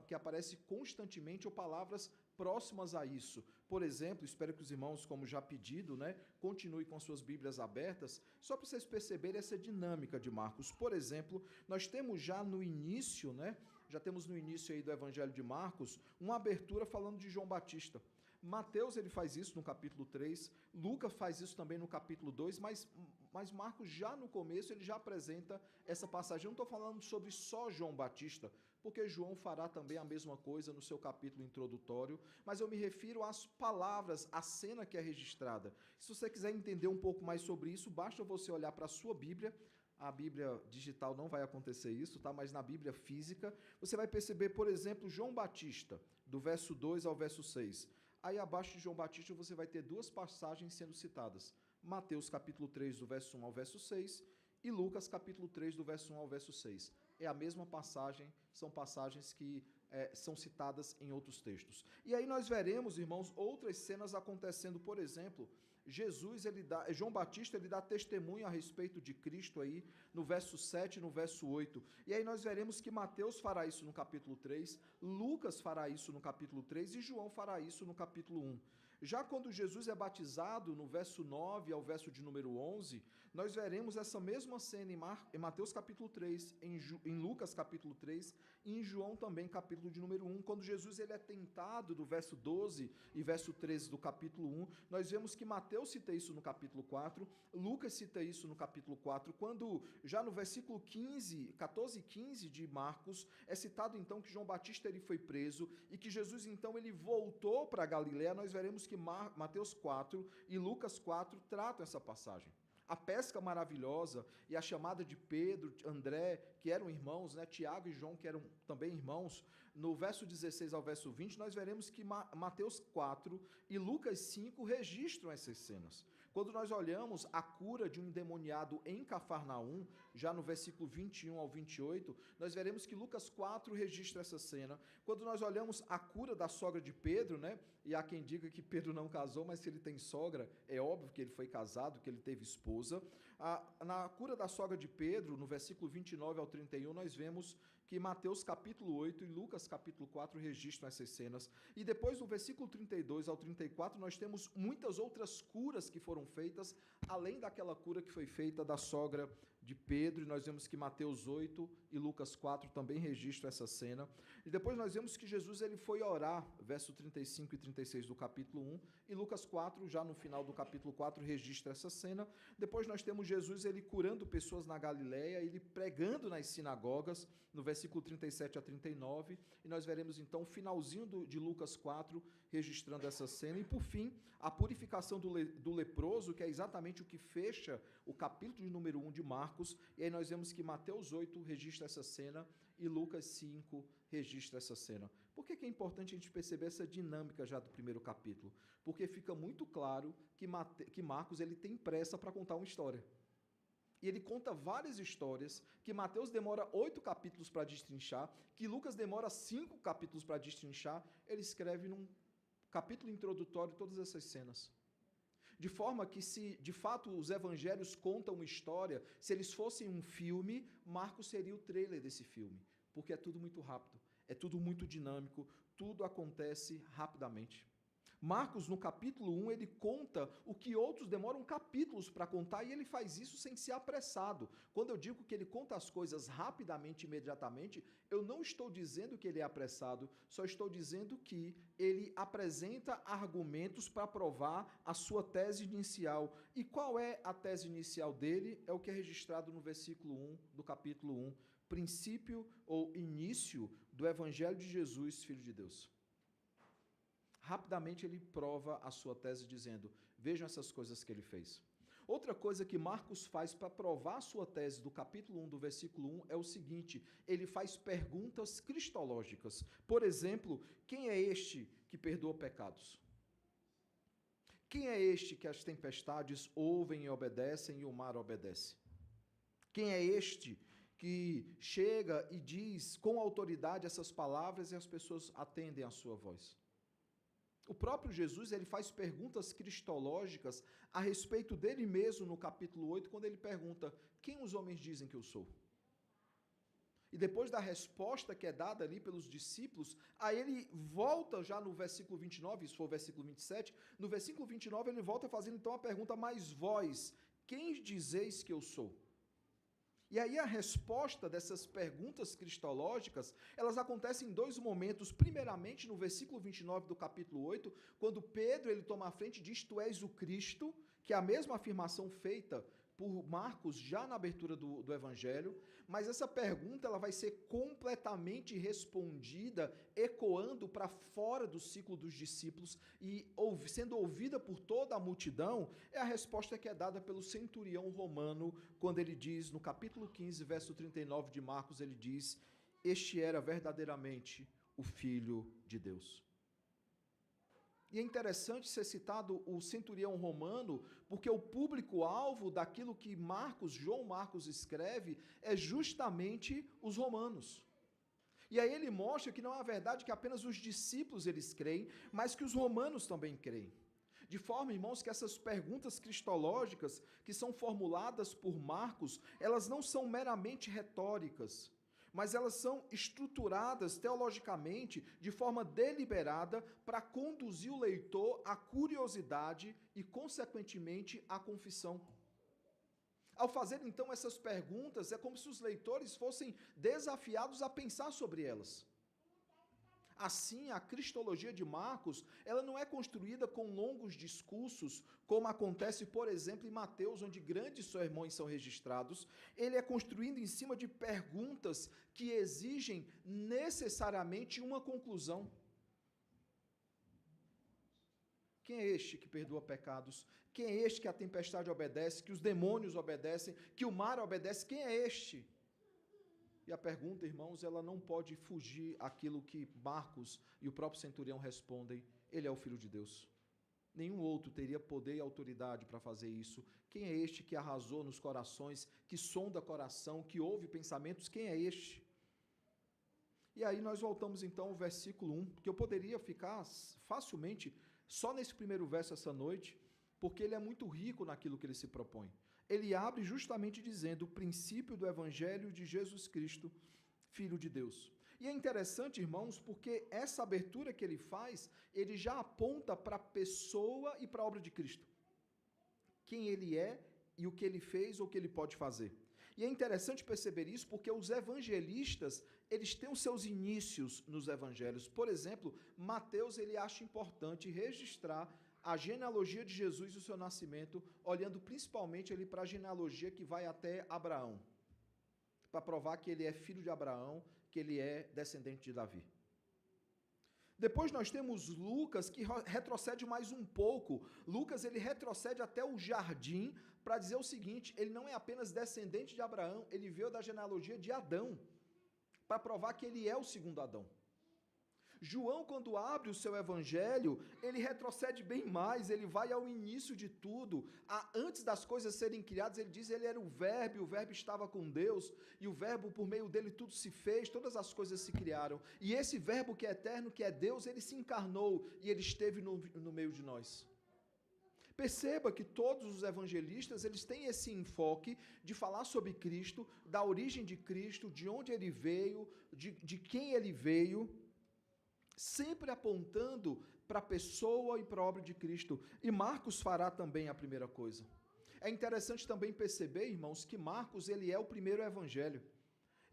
que aparece constantemente, ou palavras próximas a isso. Por exemplo, espero que os irmãos, como já pedido, né, continuem com suas Bíblias abertas, só para vocês perceberem essa dinâmica de Marcos. Por exemplo, nós temos já no início, né, já temos no início aí do Evangelho de Marcos, uma abertura falando de João Batista. Mateus ele faz isso no capítulo 3, Lucas faz isso também no capítulo 2, mas Marcos já no começo ele já apresenta essa passagem. Eu não estou falando sobre só João Batista, porque João fará também a mesma coisa no seu capítulo introdutório, mas eu me refiro às palavras, à cena que é registrada. Se você quiser entender um pouco mais sobre isso, basta você olhar para a sua Bíblia. A Bíblia digital não vai acontecer isso, tá? Mas na Bíblia física, você vai perceber, por exemplo, João Batista, do verso 2 ao verso 6. Aí abaixo de João Batista você vai ter duas passagens sendo citadas. Mateus capítulo 3, do verso 1 ao verso 6, e Lucas capítulo 3, do verso 1 ao verso 6. É a mesma passagem, são passagens que são citadas em outros textos. E aí nós veremos, irmãos, outras cenas acontecendo. Por exemplo, João Batista ele dá testemunho a respeito de Cristo aí no verso 7 e no verso 8. E aí nós veremos que Mateus fará isso no capítulo 3, Lucas fará isso no capítulo 3 e João fará isso no capítulo 1. Já quando Jesus é batizado, no verso 9 ao verso de número 11, nós veremos essa mesma cena em Mateus capítulo 3, em Lucas capítulo 3 e em João também capítulo de número 1. Quando Jesus ele é tentado, do verso 12 e verso 13 do capítulo 1, nós vemos que Mateus cita isso no capítulo 4, Lucas cita isso no capítulo 4, quando já no versículo 14 e 15 de Marcos, é citado então que João Batista ele foi preso e que Jesus então ele voltou para Galiléia. Nós veremos que Mateus 4 e Lucas 4 tratam essa passagem. A pesca maravilhosa e a chamada de Pedro, André, que eram irmãos, né, Tiago e João, que eram também irmãos, no verso 16 ao verso 20, nós veremos que Mateus 4 e Lucas 5 registram essas cenas. Quando nós olhamos a cura de um endemoniado em Cafarnaum, já no versículo 21 ao 28, nós veremos que Lucas 4 registra essa cena. Quando nós olhamos a cura da sogra de Pedro, né, e há quem diga que Pedro não casou, mas se ele tem sogra, é óbvio que ele foi casado, que ele teve esposa. Na cura da sogra de Pedro, no versículo 29 ao 31, nós vemos que Mateus capítulo 8 e Lucas capítulo 4 registram essas cenas. E depois, do versículo 32 ao 34, nós temos muitas outras curas que foram feitas, além daquela cura que foi feita da sogra de Pedro, e nós vemos que Mateus 8 e Lucas 4 também registram essa cena. E depois nós vemos que Jesus ele foi orar, verso 35 e 36 do capítulo 1, e Lucas 4, já no final do capítulo 4, registra essa cena. Depois nós temos Jesus ele curando pessoas na Galiléia, ele pregando nas sinagogas, no versículo 37 a 39, e nós veremos então o finalzinho de Lucas 4 registrando essa cena. E por fim, a purificação do leproso, que é exatamente o que fecha o capítulo de número 1 de Marcos, e aí nós vemos que Mateus 8 registra essa cena e Lucas 5 registra essa cena. Por que é importante a gente perceber essa dinâmica já do primeiro capítulo? Porque fica muito claro que Marcos ele tem pressa para contar uma história. E ele conta várias histórias, que Mateus demora 8 capítulos para destrinchar, que Lucas demora 5 capítulos para destrinchar. Ele escreve num capítulo introdutório todas essas cenas. De forma que, se de fato os evangelhos contam uma história, se eles fossem um filme, Marcos seria o trailer desse filme, porque é tudo muito rápido, é tudo muito dinâmico, tudo acontece rapidamente. Marcos, no capítulo 1, ele conta o que outros demoram capítulos para contar, e ele faz isso sem ser apressado. Quando eu digo que ele conta as coisas rapidamente, imediatamente, eu não estou dizendo que ele é apressado, só estou dizendo que ele apresenta argumentos para provar a sua tese inicial. E qual é a tese inicial dele? É o que é registrado no versículo 1 do capítulo 1, princípio ou início do Evangelho de Jesus, Filho de Deus. Rapidamente ele prova a sua tese dizendo, vejam essas coisas que ele fez. Outra coisa que Marcos faz para provar a sua tese do capítulo 1, do versículo 1, é o seguinte, ele faz perguntas cristológicas. Por exemplo, quem é este que perdoa pecados? Quem é este que as tempestades ouvem e obedecem e o mar obedece? Quem é este que chega e diz com autoridade essas palavras e as pessoas atendem à sua voz? O próprio Jesus ele faz perguntas cristológicas a respeito dele mesmo no capítulo 8, quando ele pergunta, quem os homens dizem que eu sou? e depois da resposta que é dada ali pelos discípulos, aí ele volta já no versículo 29, isso foi o versículo 27, no versículo 29 ele volta fazendo então a pergunta: mas vós, quem dizeis que eu sou? E aí a resposta dessas perguntas cristológicas, elas acontecem em dois momentos. Primeiramente, no versículo 29 do capítulo 8, quando Pedro ele toma a frente e diz: tu és o Cristo, que é a mesma afirmação feita por Marcos já na abertura do Evangelho, mas essa pergunta ela vai ser completamente respondida, ecoando para fora do ciclo dos discípulos e sendo ouvida por toda a multidão. É a resposta que é dada pelo centurião romano, quando ele diz, no capítulo 15, verso 39 de Marcos, ele diz: este era verdadeiramente o Filho de Deus. E é interessante ser citado o centurião romano, porque o público-alvo daquilo que João Marcos escreve é justamente os romanos. E aí ele mostra que não é verdade que apenas os discípulos eles creem, mas que os romanos também creem. De forma, irmãos, que essas perguntas cristológicas que são formuladas por Marcos, elas não são meramente retóricas, mas elas são estruturadas teologicamente de forma deliberada para conduzir o leitor à curiosidade e, consequentemente, à confissão. Ao fazer, então, essas perguntas, é como se os leitores fossem desafiados a pensar sobre elas. Assim, a cristologia de Marcos, ela não é construída com longos discursos, como acontece, por exemplo, em Mateus, onde grandes sermões são registrados. Ele é construído em cima de perguntas que exigem necessariamente uma conclusão. Quem é este que perdoa pecados? Quem é este que a tempestade obedece, que os demônios obedecem, que o mar obedece? Quem é este? E a pergunta, irmãos, ela não pode fugir àquilo que Marcos e o próprio centurião respondem: ele é o Filho de Deus. Nenhum outro teria poder e autoridade para fazer isso. Quem é este que arrasou nos corações, que sonda coração, que ouve pensamentos? Quem é este? E aí nós voltamos então ao versículo 1, que eu poderia ficar facilmente só nesse primeiro verso essa noite, porque ele é muito rico naquilo que ele se propõe. Ele abre justamente dizendo o princípio do Evangelho de Jesus Cristo, Filho de Deus. E é interessante, irmãos, porque essa abertura que ele faz, ele já aponta para a pessoa e para a obra de Cristo. Quem ele é e o que ele fez ou o que ele pode fazer. E é interessante perceber isso porque os evangelistas, eles têm os seus inícios nos evangelhos. Por exemplo, Mateus, ele acha importante registrar a genealogia de Jesus e o seu nascimento, olhando principalmente ali para a genealogia que vai até Abraão, para provar que ele é filho de Abraão, que ele é descendente de Davi. Depois nós temos Lucas, que retrocede mais um pouco. Lucas, ele retrocede até o jardim para dizer o seguinte: ele não é apenas descendente de Abraão, ele veio da genealogia de Adão, para provar que ele é o segundo Adão. João, quando abre o seu evangelho, ele retrocede bem mais, ele vai ao início de tudo. Antes das coisas serem criadas, ele diz, ele era o Verbo estava com Deus, e o Verbo, por meio dele, tudo se fez, todas as coisas se criaram. E esse Verbo que é eterno, que é Deus, ele se encarnou, e ele esteve no meio de nós. Perceba que todos os evangelistas, eles têm esse enfoque de falar sobre Cristo, da origem de Cristo, de onde ele veio, de quem ele veio, sempre apontando para a pessoa e para a obra de Cristo. E Marcos fará também a primeira coisa. É interessante também perceber, irmãos, que Marcos, ele é o primeiro evangelho.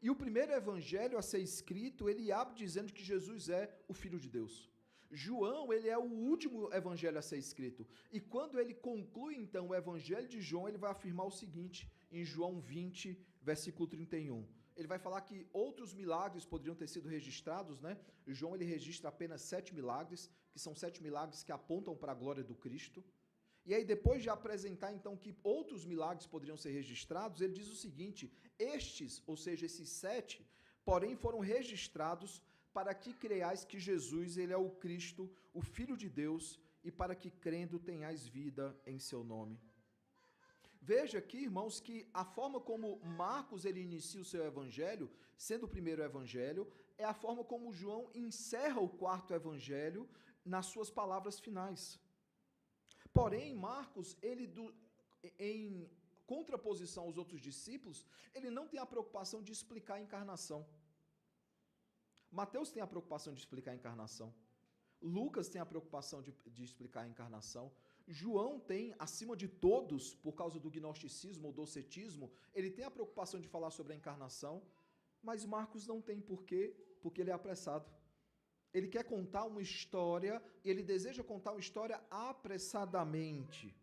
E o primeiro evangelho a ser escrito, ele abre dizendo que Jesus é o Filho de Deus. João, ele é o último evangelho a ser escrito. E quando ele conclui, então, o evangelho de João, ele vai afirmar o seguinte, em João 20, versículo 31. Ele vai falar que outros milagres poderiam ter sido registrados, né? João, ele registra apenas 7 milagres, que são 7 milagres que apontam para a glória do Cristo. E aí, depois de apresentar, então, que outros milagres poderiam ser registrados, ele diz o seguinte: estes, ou seja, esses 7, porém foram registrados para que creiais que Jesus, ele é o Cristo, o Filho de Deus, e para que crendo tenhais vida em seu nome. Veja aqui, irmãos, que a forma como Marcos ele inicia o seu evangelho, sendo o primeiro evangelho, é a forma como João encerra o quarto evangelho nas suas palavras finais. Porém, Marcos, ele em contraposição aos outros discípulos, ele não tem a preocupação de explicar a encarnação. Mateus tem a preocupação de explicar a encarnação. Lucas tem a preocupação de explicar a encarnação. João tem, acima de todos, por causa do gnosticismo ou docetismo, ele tem a preocupação de falar sobre a encarnação, mas Marcos não tem. Por quê? Porque ele é apressado. Ele quer contar uma história, ele deseja contar uma história apressadamente.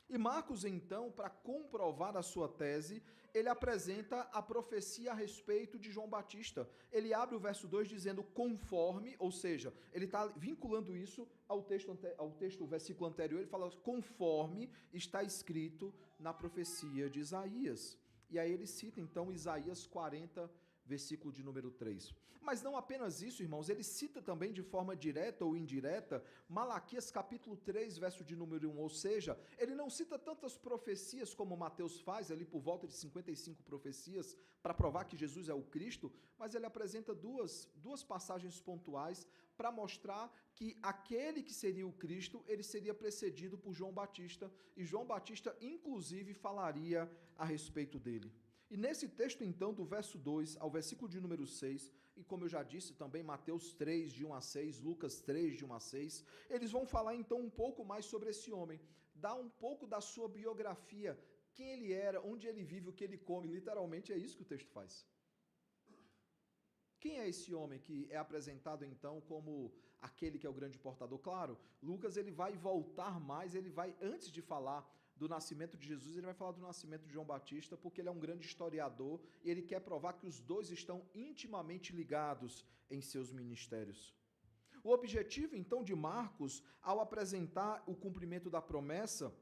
E Marcos, então, para comprovar a sua tese, ele apresenta a profecia a respeito de João Batista. Ele abre o verso 2 dizendo conforme, ou seja, ele está vinculando isso ao texto, o versículo anterior, ele fala conforme está escrito na profecia de Isaías. E aí ele cita, então, Isaías 40, versículo de número 3. Mas não apenas isso, irmãos, ele cita também de forma direta ou indireta Malaquias capítulo 3, verso de número 1, ou seja, ele não cita tantas profecias como Mateus faz, ali por volta de 55 profecias, para provar que Jesus é o Cristo, mas ele apresenta duas passagens pontuais para mostrar que aquele que seria o Cristo, ele seria precedido por João Batista, e João Batista, inclusive, falaria a respeito dele. E nesse texto, então, do verso 2 ao versículo de número 6, e como eu já disse também, Mateus 3, de 1 a 6, Lucas 3, de 1 a 6, eles vão falar, então, um pouco mais sobre esse homem, dar um pouco da sua biografia, quem ele era, onde ele vive, o que ele come, literalmente é isso que o texto faz. Quem é esse homem que é apresentado, então, como aquele que é o grande portador? Claro, Lucas, ele vai voltar mais, ele vai, antes de falar do nascimento de Jesus, ele vai falar do nascimento de João Batista, porque ele é um grande historiador e ele quer provar que os dois estão intimamente ligados em seus ministérios. O objetivo, então, de Marcos, ao apresentar o cumprimento da promessa,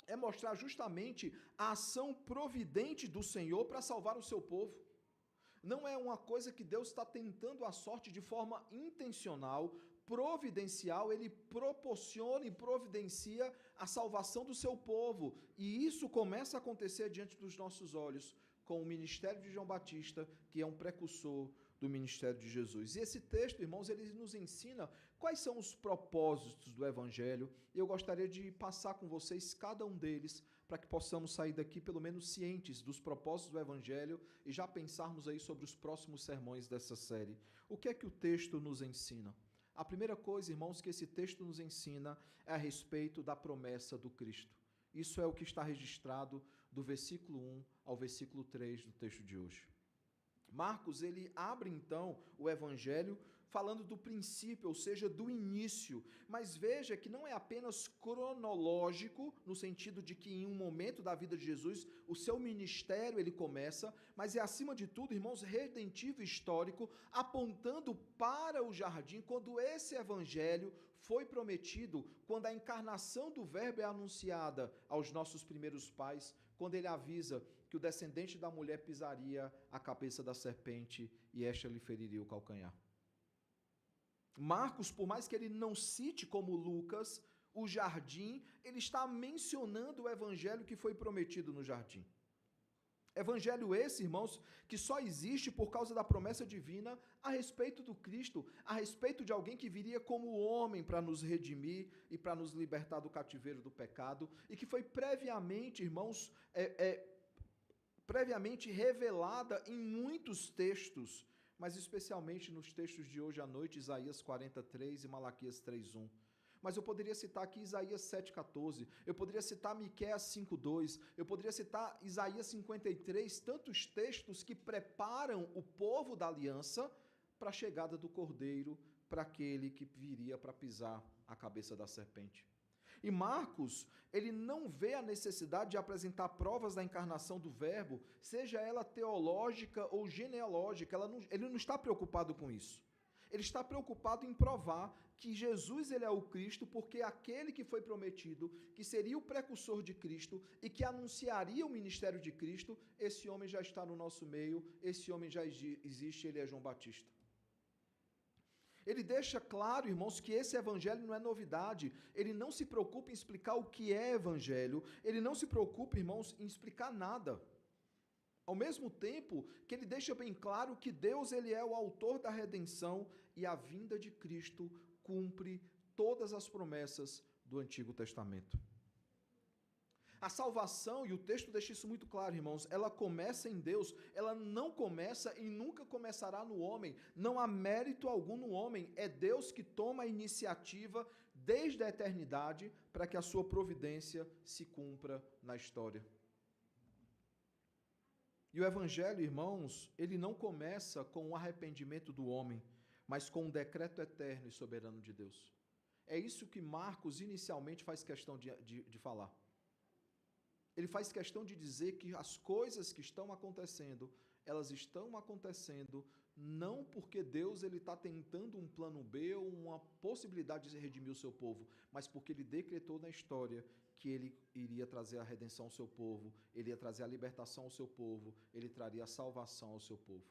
é mostrar justamente a ação providente do Senhor para salvar o seu povo. Não é uma coisa que Deus está tentando a sorte de forma intencional, providencial, ele proporciona e providencia a salvação do seu povo. E isso começa a acontecer diante dos nossos olhos, com o ministério de João Batista, que é um precursor do ministério de Jesus. E esse texto, irmãos, ele nos ensina quais são os propósitos do Evangelho. Eu gostaria de passar com vocês cada um deles, para que possamos sair daqui pelo menos cientes dos propósitos do Evangelho e já pensarmos aí sobre os próximos sermões dessa série. O que é que o texto nos ensina? A primeira coisa, irmãos, que esse texto nos ensina é a respeito da promessa do Cristo. Isso é o que está registrado do versículo 1 ao versículo 3 do texto de hoje. Marcos, ele abre então o Evangelho falando do princípio, ou seja, do início. Mas veja que não é apenas cronológico, no sentido de que em um momento da vida de Jesus, o seu ministério ele começa, mas é acima de tudo, irmãos, redentivo e histórico, apontando para o jardim, quando esse Evangelho foi prometido, quando a encarnação do Verbo é anunciada aos nossos primeiros pais, quando ele avisa que o descendente da mulher pisaria a cabeça da serpente e esta lhe feriria o calcanhar. Marcos, por mais que ele não cite como Lucas o jardim, ele está mencionando o evangelho que foi prometido no jardim. Evangelho esse, irmãos, que só existe por causa da promessa divina a respeito do Cristo, a respeito de alguém que viria como homem para nos redimir e para nos libertar do cativeiro do pecado, e que foi previamente, irmãos, previamente revelada em muitos textos, mas especialmente nos textos de hoje à noite, Isaías 43 e Malaquias 3:1. Mas eu poderia citar aqui Isaías 7:14, eu poderia citar Miqueias 5:2, eu poderia citar Isaías 53, tantos textos que preparam o povo da aliança para a chegada do Cordeiro, para aquele que viria para pisar a cabeça da serpente. E Marcos, ele não vê a necessidade de apresentar provas da encarnação do Verbo, seja ela teológica ou genealógica, ele não está preocupado com isso. Ele está preocupado em provar que Jesus ele é o Cristo, porque aquele que foi prometido, que seria o precursor de Cristo e que anunciaria o ministério de Cristo, esse homem já está no nosso meio, esse homem já existe, ele é João Batista. Ele deixa claro, irmãos, que esse evangelho não é novidade. Ele não se preocupa em explicar o que é evangelho. Ele não se preocupa, irmãos, em explicar nada. Ao mesmo tempo que ele deixa bem claro que Deus ele é o autor da redenção e a vinda de Cristo cumpre todas as promessas do Antigo Testamento. A salvação, e o texto deixa isso muito claro, irmãos, ela começa em Deus, ela não começa e nunca começará no homem. Não há mérito algum no homem, é Deus que toma a iniciativa desde a eternidade para que a sua providência se cumpra na história. E o evangelho, irmãos, ele não começa com o arrependimento do homem, mas com o decreto eterno e soberano de Deus. É isso que Marcos inicialmente faz questão de falar. Ele faz questão de dizer que as coisas que estão acontecendo, elas estão acontecendo não porque Deus está tentando um plano B ou uma possibilidade de redimir o seu povo, mas porque ele decretou na história que ele iria trazer a redenção ao seu povo, ele ia trazer a libertação ao seu povo, ele traria a salvação ao seu povo.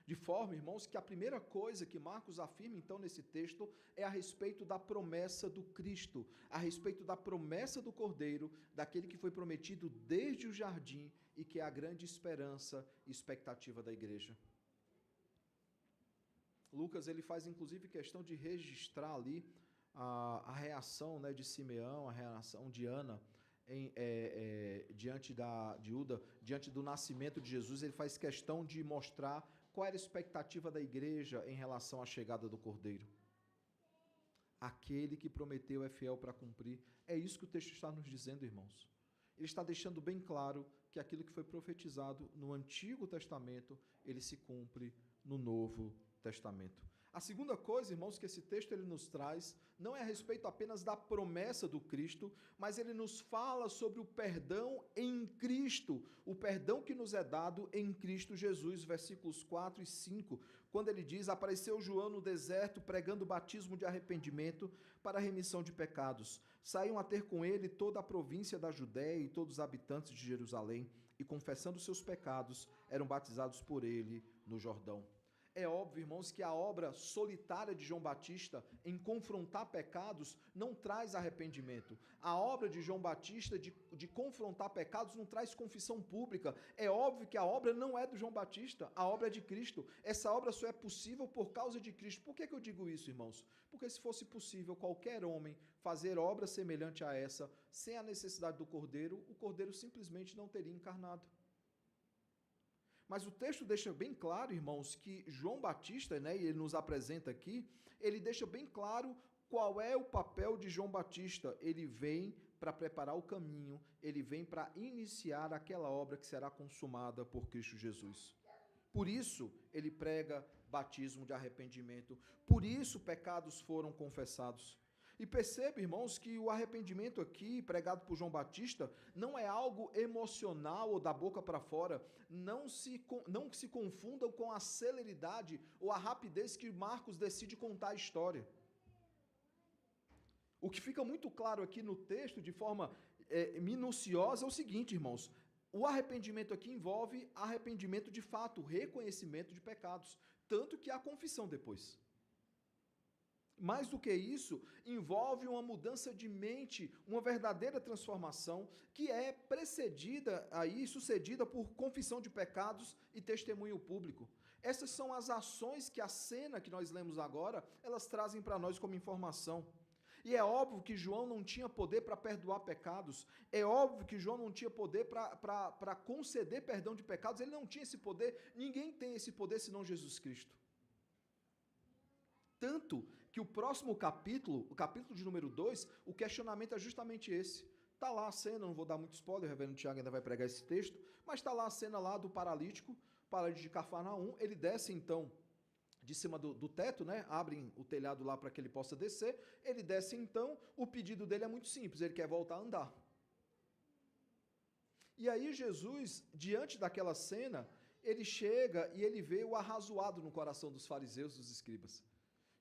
De forma, irmãos, que a primeira coisa que Marcos afirma, então, nesse texto, é a respeito da promessa do Cristo, a respeito da promessa do Cordeiro, daquele que foi prometido desde o jardim e que é a grande esperança e expectativa da igreja. Lucas, ele faz, inclusive, questão de registrar ali a reação, né, de Simeão, a reação de Ana, diante de Uda, diante do nascimento de Jesus. Ele faz questão de mostrar qual era a expectativa da igreja em relação à chegada do Cordeiro. Aquele que prometeu é fiel para cumprir. É isso que o texto está nos dizendo, irmãos. Ele está deixando bem claro que aquilo que foi profetizado no Antigo Testamento, ele se cumpre no Novo Testamento. A segunda coisa, irmãos, que esse texto ele nos traz, não é a respeito apenas da promessa do Cristo, mas ele nos fala sobre o perdão em Cristo, o perdão que nos é dado em Cristo Jesus, versículos 4 e 5, quando ele diz: apareceu João no deserto pregando o batismo de arrependimento para a remissão de pecados. Saíam a ter com ele toda a província da Judéia e todos os habitantes de Jerusalém, e confessando seus pecados, eram batizados por ele no Jordão. É óbvio, irmãos, que a obra solitária de João Batista em confrontar pecados não traz arrependimento. A obra de João Batista de confrontar pecados não traz confissão pública. É óbvio que a obra não é do João Batista, a obra é de Cristo. Essa obra só é possível por causa de Cristo. Por que eu digo isso, irmãos? Porque se fosse possível qualquer homem fazer obra semelhante a essa, sem a necessidade do Cordeiro, o Cordeiro simplesmente não teria encarnado. Mas o texto deixa bem claro, irmãos, que João Batista, né, e ele nos apresenta aqui, ele deixa bem claro qual é o papel de João Batista. Ele vem para preparar o caminho, ele vem para iniciar aquela obra que será consumada por Cristo Jesus. Por isso, ele prega batismo de arrependimento, por isso pecados foram confessados. E perceba, irmãos, que o arrependimento aqui, pregado por João Batista, não é algo emocional ou da boca para fora. Não se confundam com a celeridade ou a rapidez que Marcos decide contar a história. O que fica muito claro aqui no texto, de forma minuciosa, é o seguinte, irmãos. O arrependimento aqui envolve arrependimento de fato, reconhecimento de pecados. Tanto que há confissão depois. Mais do que isso, envolve uma mudança de mente, uma verdadeira transformação, que é sucedida por confissão de pecados e testemunho público. Essas são as ações que a cena que nós lemos agora, elas trazem para nós como informação. E é óbvio que João não tinha poder para perdoar pecados, é óbvio que João não tinha poder para conceder perdão de pecados, ele não tinha esse poder, ninguém tem esse poder senão Jesus Cristo. Tanto que o próximo capítulo, o capítulo de número 2, o questionamento é justamente esse. Está lá a cena, não vou dar muito spoiler, o reverendo Tiago ainda vai pregar esse texto, mas está lá a cena lá do paralítico de Cafarnaum. Ele desce então de cima do teto, né? Abrem o telhado lá para que ele possa descer. Ele desce então, o pedido dele é muito simples, ele quer voltar a andar. E aí Jesus, diante daquela cena, ele chega e ele vê o arrazoado no coração dos fariseus, dos escribas.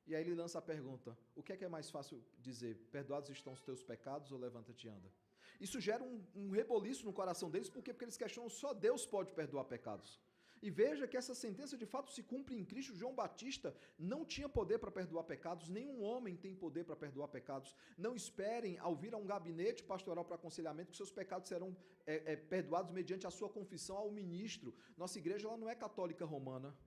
E aí ele lança a pergunta: o que é mais fácil dizer? Perdoados estão os teus pecados ou levanta-te e anda? Isso gera um reboliço no coração deles, porque eles questionam: só Deus pode perdoar pecados. E veja que essa sentença de fato se cumpre em Cristo. João Batista não tinha poder para perdoar pecados, nenhum homem tem poder para perdoar pecados. Não esperem ao vir a um gabinete pastoral para aconselhamento que seus pecados serão perdoados mediante a sua confissão ao ministro. Nossa igreja ela não é católica romana.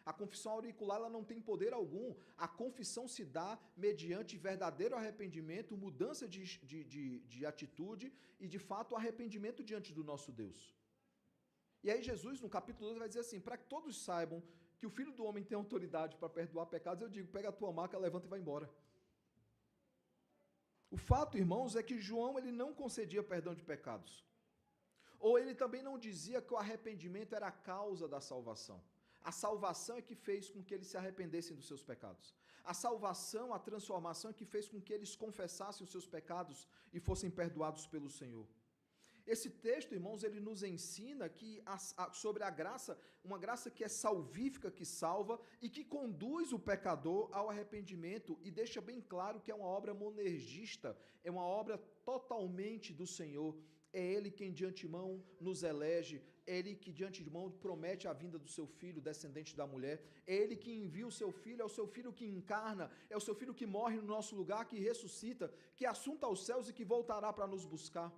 A confissão auricular ela não tem poder algum. A confissão se dá mediante verdadeiro arrependimento, mudança de atitude e, de fato, arrependimento diante do nosso Deus. E aí Jesus, no capítulo 2, vai dizer assim, para que todos saibam que o Filho do Homem tem autoridade para perdoar pecados, eu digo, pega a tua maca, levanta e vai embora. O fato, irmãos, é que João ele não concedia perdão de pecados. Ou ele também não dizia que o arrependimento era a causa da salvação. A salvação é que fez com que eles se arrependessem dos seus pecados. A salvação, a transformação é que fez com que eles confessassem os seus pecados e fossem perdoados pelo Senhor. Esse texto, irmãos, ele nos ensina que sobre a graça, uma graça que é salvífica, que salva e que conduz o pecador ao arrependimento e deixa bem claro que é uma obra monergista, é uma obra totalmente do Senhor. É Ele quem de antemão nos elege, é Ele que de antemão promete a vinda do seu Filho, descendente da mulher, é Ele que envia o seu Filho, é o seu Filho que encarna, é o seu Filho que morre no nosso lugar, que ressuscita, que assunta aos céus e que voltará para nos buscar.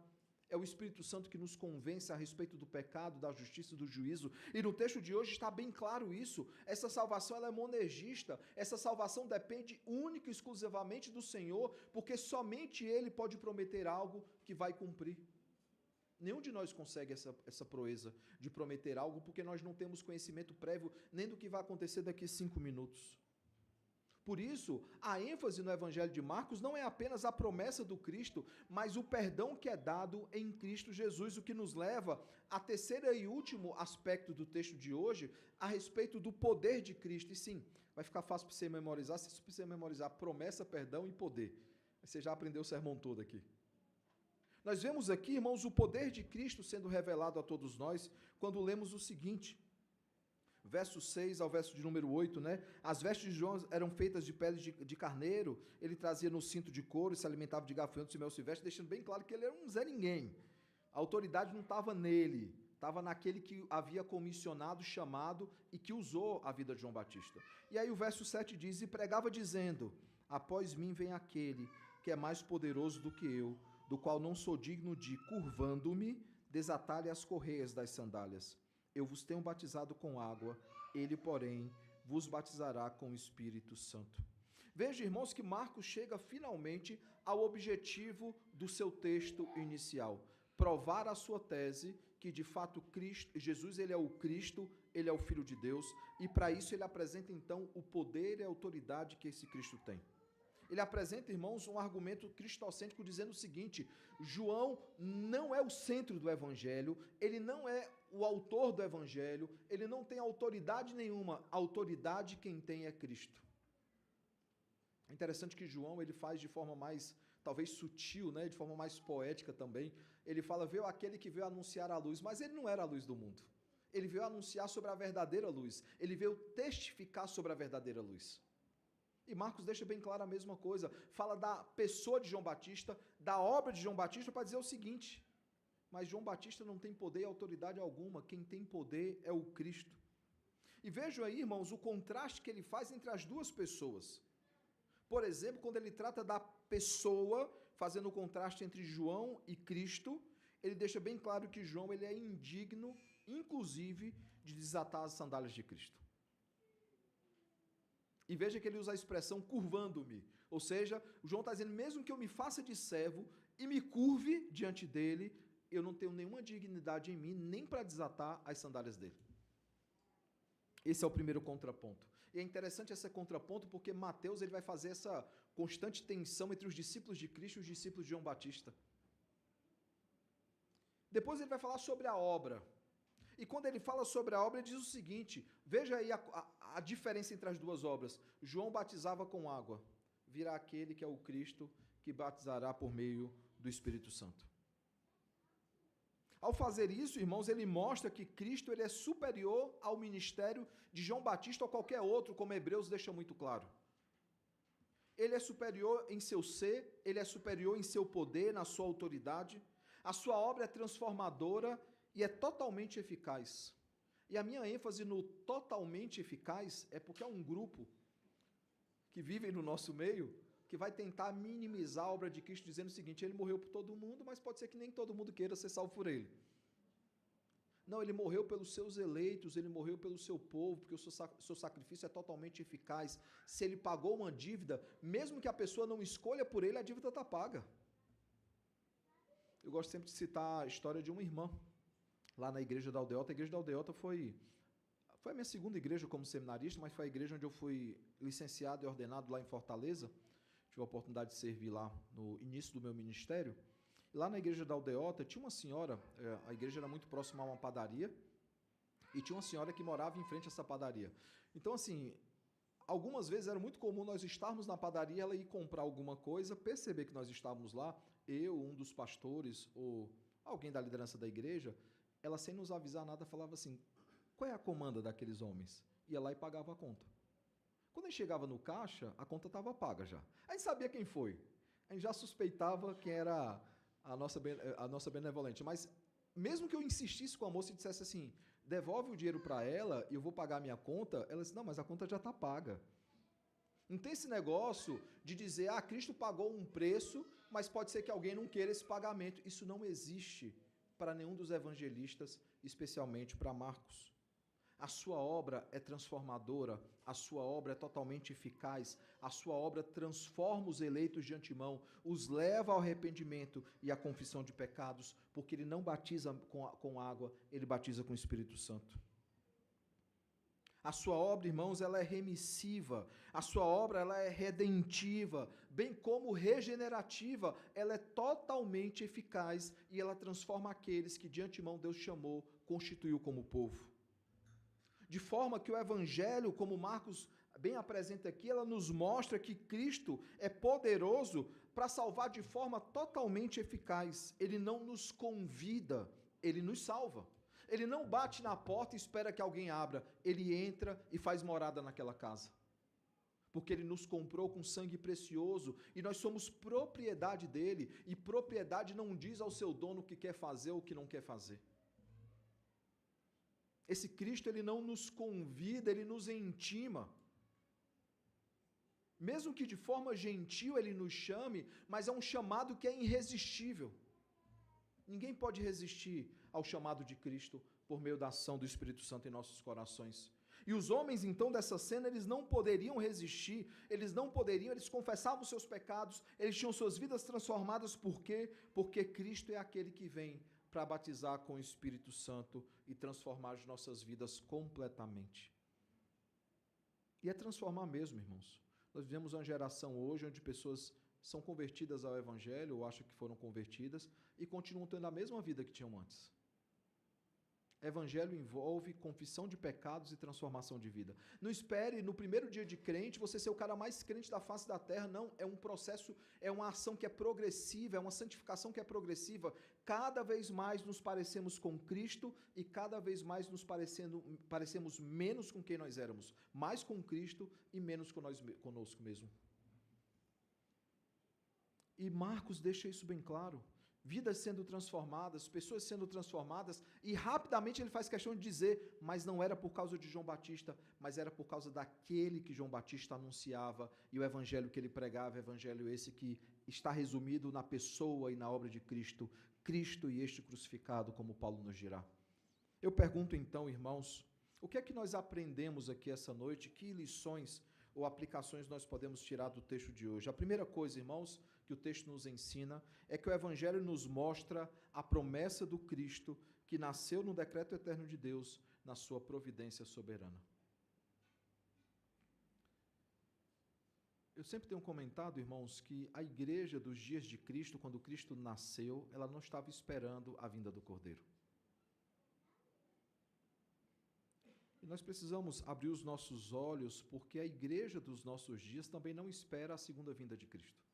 É o Espírito Santo que nos convence a respeito do pecado, da justiça e do juízo. E no texto de hoje está bem claro isso. Essa salvação ela é monergista. Essa salvação depende única e exclusivamente do Senhor, porque somente Ele pode prometer algo que vai cumprir. Nenhum de nós consegue essa proeza de prometer algo, porque nós não temos conhecimento prévio nem do que vai acontecer daqui a 5 minutos. Por isso, a ênfase no Evangelho de Marcos não é apenas a promessa do Cristo, mas o perdão que é dado em Cristo Jesus, o que nos leva a terceiro e último aspecto do texto de hoje, a respeito do poder de Cristo. E sim, vai ficar fácil para você memorizar, se você precisa memorizar promessa, perdão e poder. Você já aprendeu o sermão todo aqui. Nós vemos aqui, irmãos, o poder de Cristo sendo revelado a todos nós, quando lemos o seguinte... Verso 6 ao verso de número 8, né? As vestes de João eram feitas de pele de carneiro, ele trazia no cinto de couro e se alimentava de gafanhotos e mel silvestre, deixando bem claro que ele era um Zé Ninguém. A autoridade não estava nele, estava naquele que havia comissionado, chamado e que usou a vida de João Batista. E aí o verso 7 diz, e pregava dizendo, após mim vem aquele que é mais poderoso do que eu, do qual não sou digno de, curvando-me, desatar-lhe as correias das sandálias. Eu vos tenho batizado com água, ele, porém, vos batizará com o Espírito Santo. Veja, irmãos, que Marcos chega finalmente ao objetivo do seu texto inicial. Provar a sua tese que, de fato, Jesus ele é o Cristo, ele é o Filho de Deus, e para isso ele apresenta, então, o poder e a autoridade que esse Cristo tem. Ele apresenta, irmãos, um argumento cristocêntrico dizendo o seguinte, João não é o centro do Evangelho, ele não é o autor do Evangelho, ele não tem autoridade nenhuma, a autoridade quem tem é Cristo. É interessante que João ele faz de forma mais, talvez sutil, né, de forma mais poética também, ele fala, veio aquele que veio anunciar a luz, mas ele não era a luz do mundo, ele veio anunciar sobre a verdadeira luz, ele veio testificar sobre a verdadeira luz. E Marcos deixa bem claro a mesma coisa, fala da pessoa de João Batista, da obra de João Batista, para dizer o seguinte, mas João Batista não tem poder e autoridade alguma, quem tem poder é o Cristo. E vejam aí, irmãos, o contraste que ele faz entre as duas pessoas. Por exemplo, quando ele trata da pessoa, fazendo o contraste entre João e Cristo, ele deixa bem claro que João ele é indigno, inclusive, de desatar as sandálias de Cristo. E veja que ele usa a expressão curvando-me, ou seja, João está dizendo, mesmo que eu me faça de servo e me curve diante dele, eu não tenho nenhuma dignidade em mim, nem para desatar as sandálias dele. Esse é o primeiro contraponto. E é interessante esse contraponto porque Mateus ele vai fazer essa constante tensão entre os discípulos de Cristo e os discípulos de João Batista. Depois ele vai falar sobre a obra. E quando ele fala sobre a obra, ele diz o seguinte, veja aí a diferença entre as duas obras. João batizava com água, virá aquele que é o Cristo, que batizará por meio do Espírito Santo. Ao fazer isso, irmãos, ele mostra que Cristo ele é superior ao ministério de João Batista ou qualquer outro, como Hebreus deixa muito claro. Ele é superior em seu ser, ele é superior em seu poder, na sua autoridade. A sua obra é transformadora e é totalmente eficaz. E a minha ênfase no totalmente eficaz é porque é um grupo que vive no nosso meio que vai tentar minimizar a obra de Cristo, dizendo o seguinte, ele morreu por todo mundo, mas pode ser que nem todo mundo queira ser salvo por ele. Não, ele morreu pelos seus eleitos, ele morreu pelo seu povo, porque o seu sacrifício é totalmente eficaz. Se ele pagou uma dívida, mesmo que a pessoa não escolha por ele, a dívida está paga. Eu gosto sempre de citar a história de uma irmã, lá na igreja da Aldeota. A igreja da Aldeota foi a minha segunda igreja como seminarista, mas foi a igreja onde eu fui licenciado e ordenado lá em Fortaleza. Tive a oportunidade de servir lá no início do meu ministério. Lá na igreja da Aldeota tinha uma senhora, a igreja era muito próxima a uma padaria, e tinha uma senhora que morava em frente a essa padaria. Então, assim, algumas vezes era muito comum nós estarmos na padaria, ela ir comprar alguma coisa, perceber que nós estávamos lá, eu, um dos pastores, ou alguém da liderança da igreja, ela sem nos avisar nada falava assim, qual é a comanda daqueles homens? Ia lá e pagava a conta. Quando a gente chegava no caixa, a conta estava paga já. A gente sabia quem foi. A gente já suspeitava quem era a nossa benevolente. Mas mesmo que eu insistisse com a moça e dissesse assim, devolve o dinheiro para ela e eu vou pagar a minha conta, ela disse, não, mas a conta já está paga. Não tem esse negócio de dizer, Cristo pagou um preço, mas pode ser que alguém não queira esse pagamento. Isso não existe para nenhum dos evangelistas, especialmente para Marcos. A sua obra é transformadora, a sua obra é totalmente eficaz, a sua obra transforma os eleitos de antemão, os leva ao arrependimento e à confissão de pecados, porque ele não batiza com água, ele batiza com o Espírito Santo. A sua obra, irmãos, ela é remissiva, a sua obra ela é redentiva, bem como regenerativa, ela é totalmente eficaz e ela transforma aqueles que de antemão Deus chamou, constituiu como povo. De forma que o Evangelho, como Marcos bem apresenta aqui, ela nos mostra que Cristo é poderoso para salvar de forma totalmente eficaz. Ele não nos convida, ele nos salva. Ele não bate na porta e espera que alguém abra, ele entra e faz morada naquela casa. Porque ele nos comprou com sangue precioso e nós somos propriedade dele, e propriedade não diz ao seu dono o que quer fazer ou o que não quer fazer. Esse Cristo, ele não nos convida, ele nos intima. Mesmo que de forma gentil ele nos chame, mas é um chamado que é irresistível. Ninguém pode resistir ao chamado de Cristo por meio da ação do Espírito Santo em nossos corações. E os homens, então, dessa cena, eles não poderiam resistir, eles confessavam seus pecados, eles tinham suas vidas transformadas, por quê? Porque Cristo é aquele que vem para batizar com o Espírito Santo e transformar as nossas vidas completamente. E é transformar mesmo, irmãos. Nós vivemos uma geração hoje onde pessoas são convertidas ao Evangelho, ou acham que foram convertidas, e continuam tendo a mesma vida que tinham antes. Evangelho envolve confissão de pecados e transformação de vida. Não espere no primeiro dia de crente você ser o cara mais crente da face da terra, não. É um processo, é uma ação que é progressiva, é uma santificação que é progressiva. Cada vez mais nos parecemos com Cristo e cada vez mais nos parecemos menos com quem nós éramos. Mais com Cristo e menos conosco mesmo. E Marcos deixa isso bem claro. Vidas sendo transformadas, pessoas sendo transformadas, e rapidamente ele faz questão de dizer, mas não era por causa de João Batista, mas era por causa daquele que João Batista anunciava, e o evangelho que ele pregava, evangelho esse que está resumido na pessoa e na obra de Cristo, Cristo e este crucificado, como Paulo nos dirá. Eu pergunto então, irmãos, o que é que nós aprendemos aqui essa noite, que lições ou aplicações nós podemos tirar do texto de hoje? A primeira coisa, irmãos, que o texto nos ensina, é que o Evangelho nos mostra a promessa do Cristo que nasceu no decreto eterno de Deus, na sua providência soberana. Eu sempre tenho comentado, irmãos, que a igreja dos dias de Cristo, quando Cristo nasceu, ela não estava esperando a vinda do Cordeiro. E nós precisamos abrir os nossos olhos, porque a igreja dos nossos dias também não espera a segunda vinda de Cristo.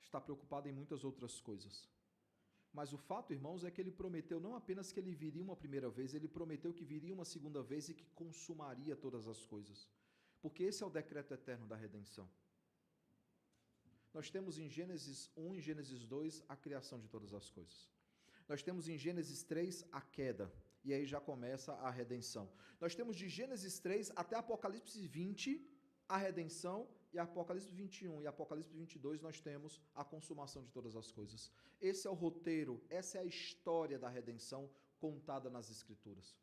Está preocupado em muitas outras coisas. Mas o fato, irmãos, é que ele prometeu não apenas que ele viria uma primeira vez, ele prometeu que viria uma segunda vez e que consumaria todas as coisas. Porque esse é o decreto eterno da redenção. Nós temos em Gênesis 1 e Gênesis 2 a criação de todas as coisas. Nós temos em Gênesis 3 a queda, e aí já começa a redenção. Nós temos de Gênesis 3 até Apocalipse 20 a redenção, e Apocalipse 21 e Apocalipse 22 nós temos a consumação de todas as coisas. Esse é o roteiro, essa é a história da redenção contada nas Escrituras.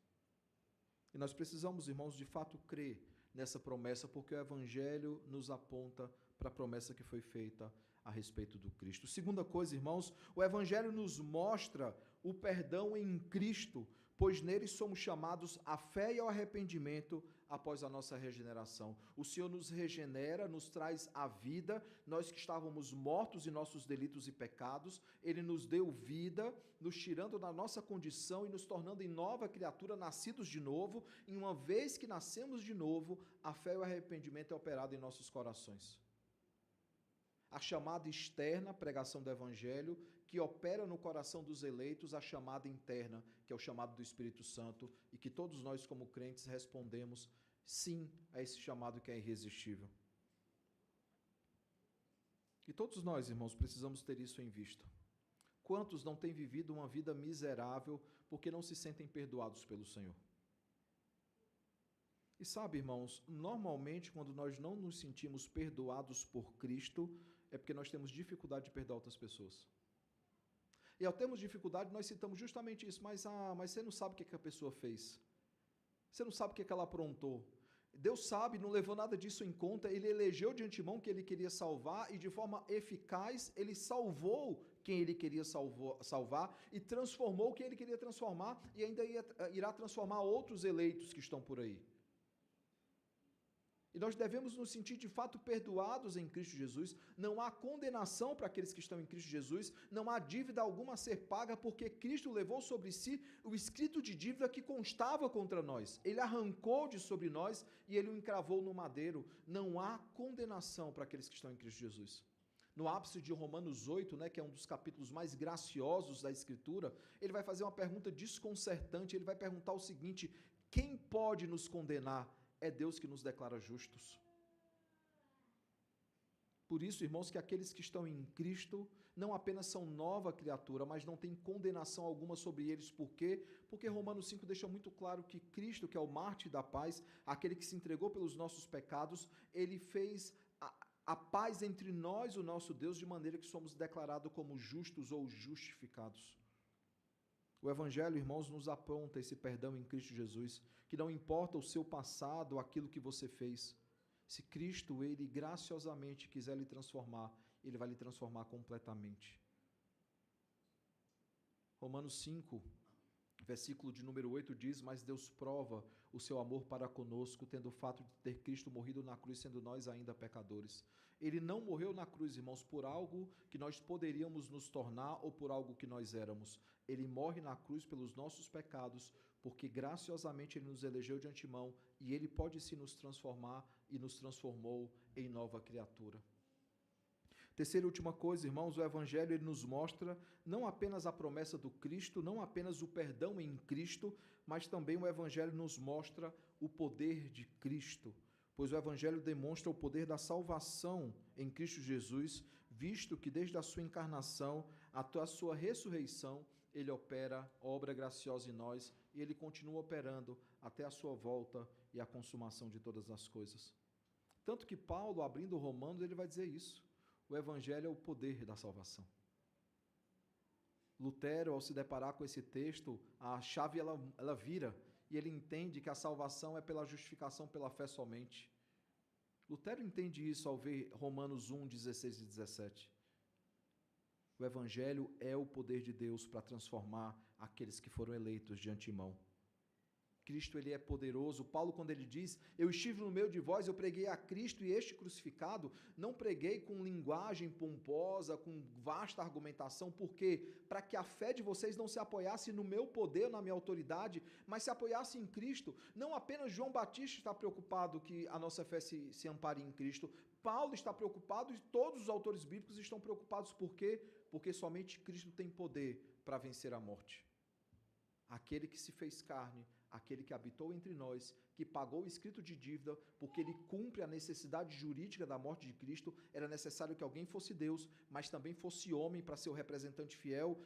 E nós precisamos, irmãos, de fato crer nessa promessa, porque o Evangelho nos aponta para a promessa que foi feita a respeito do Cristo. Segunda coisa, irmãos, o Evangelho nos mostra o perdão em Cristo, pois nele somos chamados à fé e ao arrependimento após a nossa regeneração. O Senhor nos regenera, nos traz a vida, nós que estávamos mortos em nossos delitos e pecados, Ele nos deu vida, nos tirando da nossa condição e nos tornando em nova criatura, nascidos de novo, e uma vez que nascemos de novo, a fé e o arrependimento é operado em nossos corações. A chamada externa, pregação do Evangelho, que opera no coração dos eleitos, a chamada interna, que é o chamado do Espírito Santo, e que todos nós, como crentes, respondemos sim a esse chamado que é irresistível. E todos nós, irmãos, precisamos ter isso em vista. Quantos não têm vivido uma vida miserável porque não se sentem perdoados pelo Senhor? E sabe, irmãos, normalmente quando nós não nos sentimos perdoados por Cristo, é porque nós temos dificuldade de perdoar outras pessoas. E ao termos dificuldade, nós citamos justamente isso, mas você não sabe o que a pessoa fez. Você não sabe o que ela aprontou. Deus sabe, não levou nada disso em conta, Ele elegeu de antemão que Ele queria salvar e de forma eficaz Ele salvou quem Ele queria salvar e transformou quem Ele queria transformar e ainda irá transformar outros eleitos que estão por aí. E nós devemos nos sentir de fato perdoados em Cristo Jesus. Não há condenação para aqueles que estão em Cristo Jesus, não há dívida alguma a ser paga, porque Cristo levou sobre si o escrito de dívida que constava contra nós. Ele arrancou de sobre nós e ele o encravou no madeiro. Não há condenação para aqueles que estão em Cristo Jesus. No ápice de Romanos 8, que é um dos capítulos mais graciosos da Escritura, ele vai fazer uma pergunta desconcertante, ele vai perguntar o seguinte: quem pode nos condenar? É Deus que nos declara justos. Por isso, irmãos, que aqueles que estão em Cristo não apenas são nova criatura, mas não tem condenação alguma sobre eles. Por quê? Porque Romanos 5 deixa muito claro que Cristo, que é o mártir da paz, aquele que se entregou pelos nossos pecados, ele fez a paz entre nós, o nosso Deus, de maneira que somos declarados como justos ou justificados. O Evangelho, irmãos, nos aponta esse perdão em Cristo Jesus, que não importa o seu passado, aquilo que você fez. Se Cristo, Ele graciosamente quiser lhe transformar, Ele vai lhe transformar completamente. Romanos 5, versículo de número 8 diz: mas Deus prova o seu amor para conosco, tendo o fato de ter Cristo morrido na cruz, sendo nós ainda pecadores. Ele não morreu na cruz, irmãos, por algo que nós poderíamos nos tornar ou por algo que nós éramos. Ele morre na cruz pelos nossos pecados, porque graciosamente Ele nos elegeu de antemão e Ele pode sim nos transformar e nos transformou em nova criatura. Terceira e última coisa, irmãos, o Evangelho ele nos mostra não apenas a promessa do Cristo, não apenas o perdão em Cristo, mas também o Evangelho nos mostra o poder de Cristo, pois o Evangelho demonstra o poder da salvação em Cristo Jesus, visto que desde a sua encarnação até a sua ressurreição, Ele opera obra graciosa em nós e Ele continua operando até a sua volta e a consumação de todas as coisas. Tanto que Paulo, abrindo Romanos, ele vai dizer isso. O Evangelho é o poder da salvação. Lutero, ao se deparar com esse texto, a chave ela vira e ele entende que a salvação é pela justificação pela fé somente. Lutero entende isso ao ver Romanos 1, 16 e 17. O Evangelho é o poder de Deus para transformar aqueles que foram eleitos de antemão. Cristo, ele é poderoso. Paulo, quando ele diz, eu estive no meio de vós, eu preguei a Cristo e este crucificado, não preguei com linguagem pomposa, com vasta argumentação, porque para que a fé de vocês não se apoiasse no meu poder, na minha autoridade, mas se apoiasse em Cristo. Não apenas João Batista está preocupado que a nossa fé se ampare em Cristo, Paulo está preocupado e todos os autores bíblicos estão preocupados. Por quê? Porque somente Cristo tem poder para vencer a morte. Aquele que se fez carne, aquele que habitou entre nós, que pagou o escrito de dívida, porque ele cumpre a necessidade jurídica da morte de Cristo, era necessário que alguém fosse Deus, mas também fosse homem para ser o representante fiel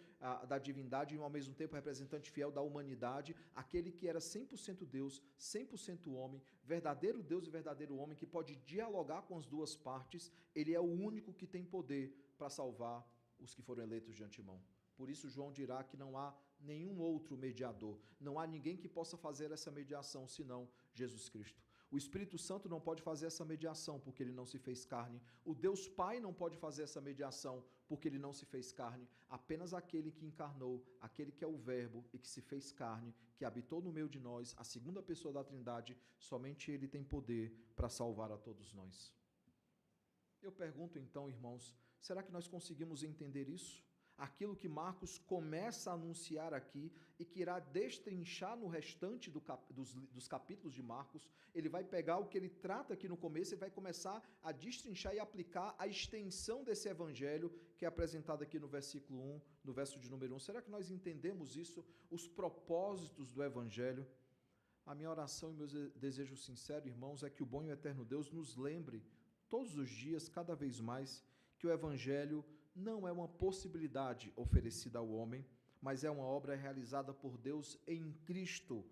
da divindade e ao mesmo tempo representante fiel da humanidade, aquele que era 100% Deus, 100% homem, verdadeiro Deus e verdadeiro homem, que pode dialogar com as duas partes, ele é o único que tem poder para salvar os que foram eleitos de antemão. Por isso João dirá que não há nenhum outro mediador. Não há ninguém que possa fazer essa mediação senão Jesus Cristo. O Espírito Santo não pode fazer essa mediação porque ele não se fez carne. O Deus Pai não pode fazer essa mediação porque ele não se fez carne. Apenas aquele que encarnou, aquele que é o Verbo e que se fez carne, que habitou no meio de nós, a segunda pessoa da Trindade, somente ele tem poder para salvar a todos nós. Eu pergunto então, irmãos, será que nós conseguimos entender isso? Aquilo que Marcos começa a anunciar aqui e que irá destrinchar no restante dos capítulos de Marcos, ele vai pegar o que ele trata aqui no começo e vai começar a destrinchar e aplicar a extensão desse evangelho que é apresentado aqui no versículo 1, no verso de número 1. Será que nós entendemos isso, os propósitos do evangelho? A minha oração e meu desejo sincero, irmãos, é que o bom e eterno Deus nos lembre todos os dias, cada vez mais, que o evangelho não é uma possibilidade oferecida ao homem, mas é uma obra realizada por Deus em Cristo.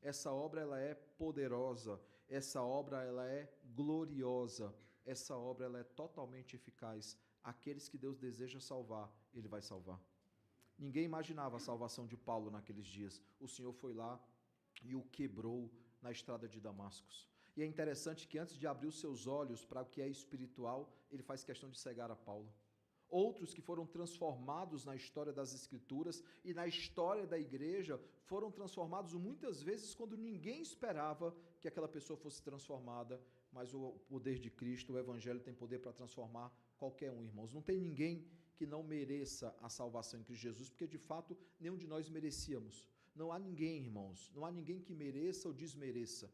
Essa obra ela é poderosa, essa obra ela é gloriosa, essa obra ela é totalmente eficaz. Aqueles que Deus deseja salvar, Ele vai salvar. Ninguém imaginava a salvação de Paulo naqueles dias. O Senhor foi lá e o quebrou na estrada de Damascus. E é interessante que antes de abrir os seus olhos para o que é espiritual, Ele faz questão de cegar a Paulo. Outros que foram transformados na história das Escrituras e na história da igreja foram transformados muitas vezes quando ninguém esperava que aquela pessoa fosse transformada, mas o poder de Cristo, o Evangelho tem poder para transformar qualquer um, irmãos. Não tem ninguém que não mereça a salvação em Cristo Jesus, porque de fato nenhum de nós merecíamos. Não há ninguém, irmãos, não há ninguém que mereça ou desmereça.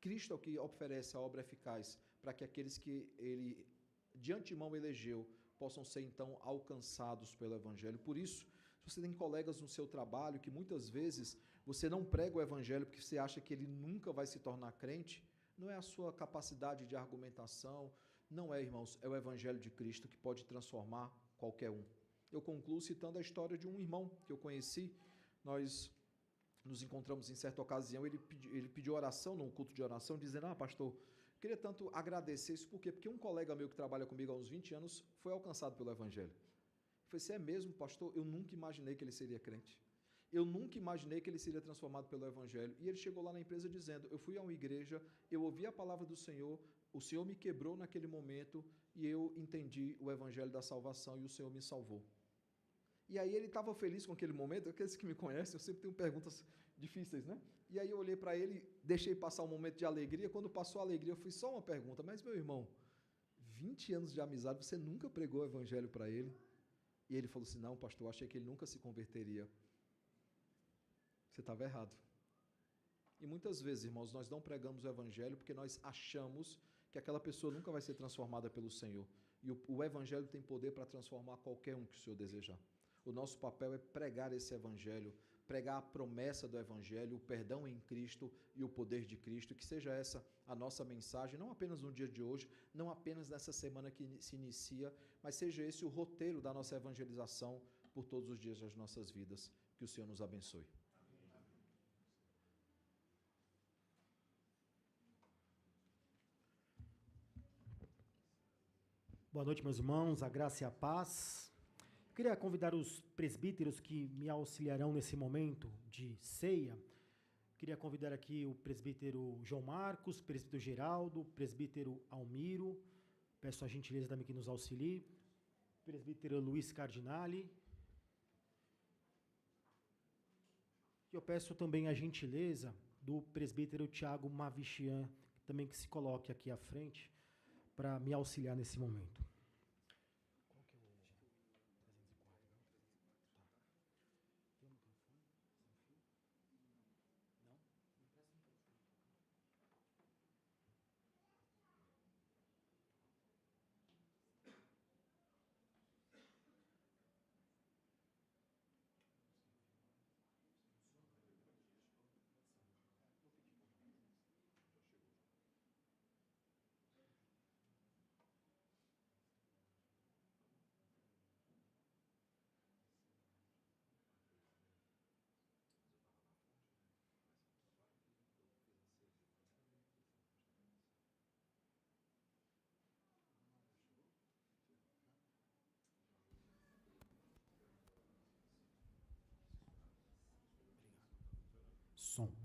Cristo é o que oferece a obra eficaz para que aqueles que Ele de antemão elegeu possam ser, então, alcançados pelo Evangelho. Por isso, se você tem colegas no seu trabalho que muitas vezes você não prega o Evangelho porque você acha que ele nunca vai se tornar crente, não é a sua capacidade de argumentação, não é, irmãos, é o Evangelho de Cristo que pode transformar qualquer um. Eu concluo citando a história de um irmão que eu conheci. Nós nos encontramos em certa ocasião, ele pediu oração, num culto de oração, dizendo, pastor, queria tanto agradecer isso, por quê? Porque um colega meu que trabalha comigo há uns 20 anos foi alcançado pelo Evangelho. Eu falei, você é mesmo, pastor? Eu nunca imaginei que ele seria crente. Eu nunca imaginei que ele seria transformado pelo Evangelho. E ele chegou lá na empresa dizendo, eu fui a uma igreja, eu ouvi a palavra do Senhor, o Senhor me quebrou naquele momento e eu entendi o Evangelho da salvação e o Senhor me salvou. E aí ele estava feliz com aquele momento. Aqueles que me conhecem, eu sempre tenho perguntas difíceis, né? E aí eu olhei para ele, deixei passar um momento de alegria. Quando passou a alegria, eu fiz só uma pergunta. Mas, meu irmão, 20 anos de amizade, você nunca pregou o Evangelho para ele? E ele falou assim, não, pastor, eu achei que ele nunca se converteria. Você estava errado. E muitas vezes, irmãos, nós não pregamos o Evangelho porque nós achamos que aquela pessoa nunca vai ser transformada pelo Senhor. E o Evangelho tem poder para transformar qualquer um que o Senhor desejar. O nosso papel é pregar esse Evangelho, pregar a promessa do Evangelho, o perdão em Cristo e o poder de Cristo, que seja essa a nossa mensagem, não apenas no dia de hoje, não apenas nessa semana que se inicia, mas seja esse o roteiro da nossa evangelização por todos os dias das nossas vidas. Que o Senhor nos abençoe. Boa noite, meus irmãos, a graça e a paz. Queria convidar os presbíteros que me auxiliarão nesse momento de ceia. Queria convidar aqui o presbítero João Marcos, presbítero Geraldo, presbítero Almiro. Peço a gentileza também que nos auxilie. Presbítero Luiz Cardinale. E eu peço também a gentileza do presbítero Tiago Mavichian, também que se coloque aqui à frente, para me auxiliar nesse momento.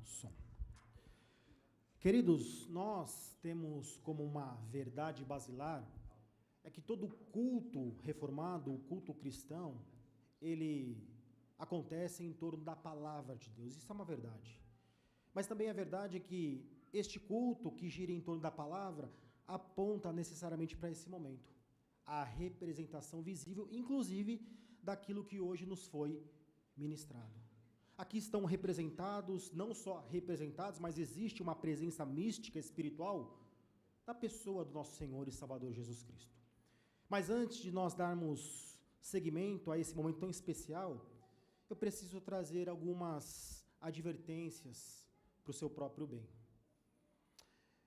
Som. Queridos, nós temos como uma verdade basilar é que todo culto reformado, o culto cristão, ele acontece em torno da palavra de Deus. Isso é uma verdade. Mas também é verdade que este culto que gira em torno da palavra aponta necessariamente para esse momento, a representação visível, inclusive, daquilo que hoje nos foi ministrado. Aqui estão representados, não só representados, mas existe uma presença mística, espiritual, da pessoa do nosso Senhor e Salvador Jesus Cristo. Mas antes de nós darmos seguimento a esse momento tão especial, eu preciso trazer algumas advertências para o seu próprio bem.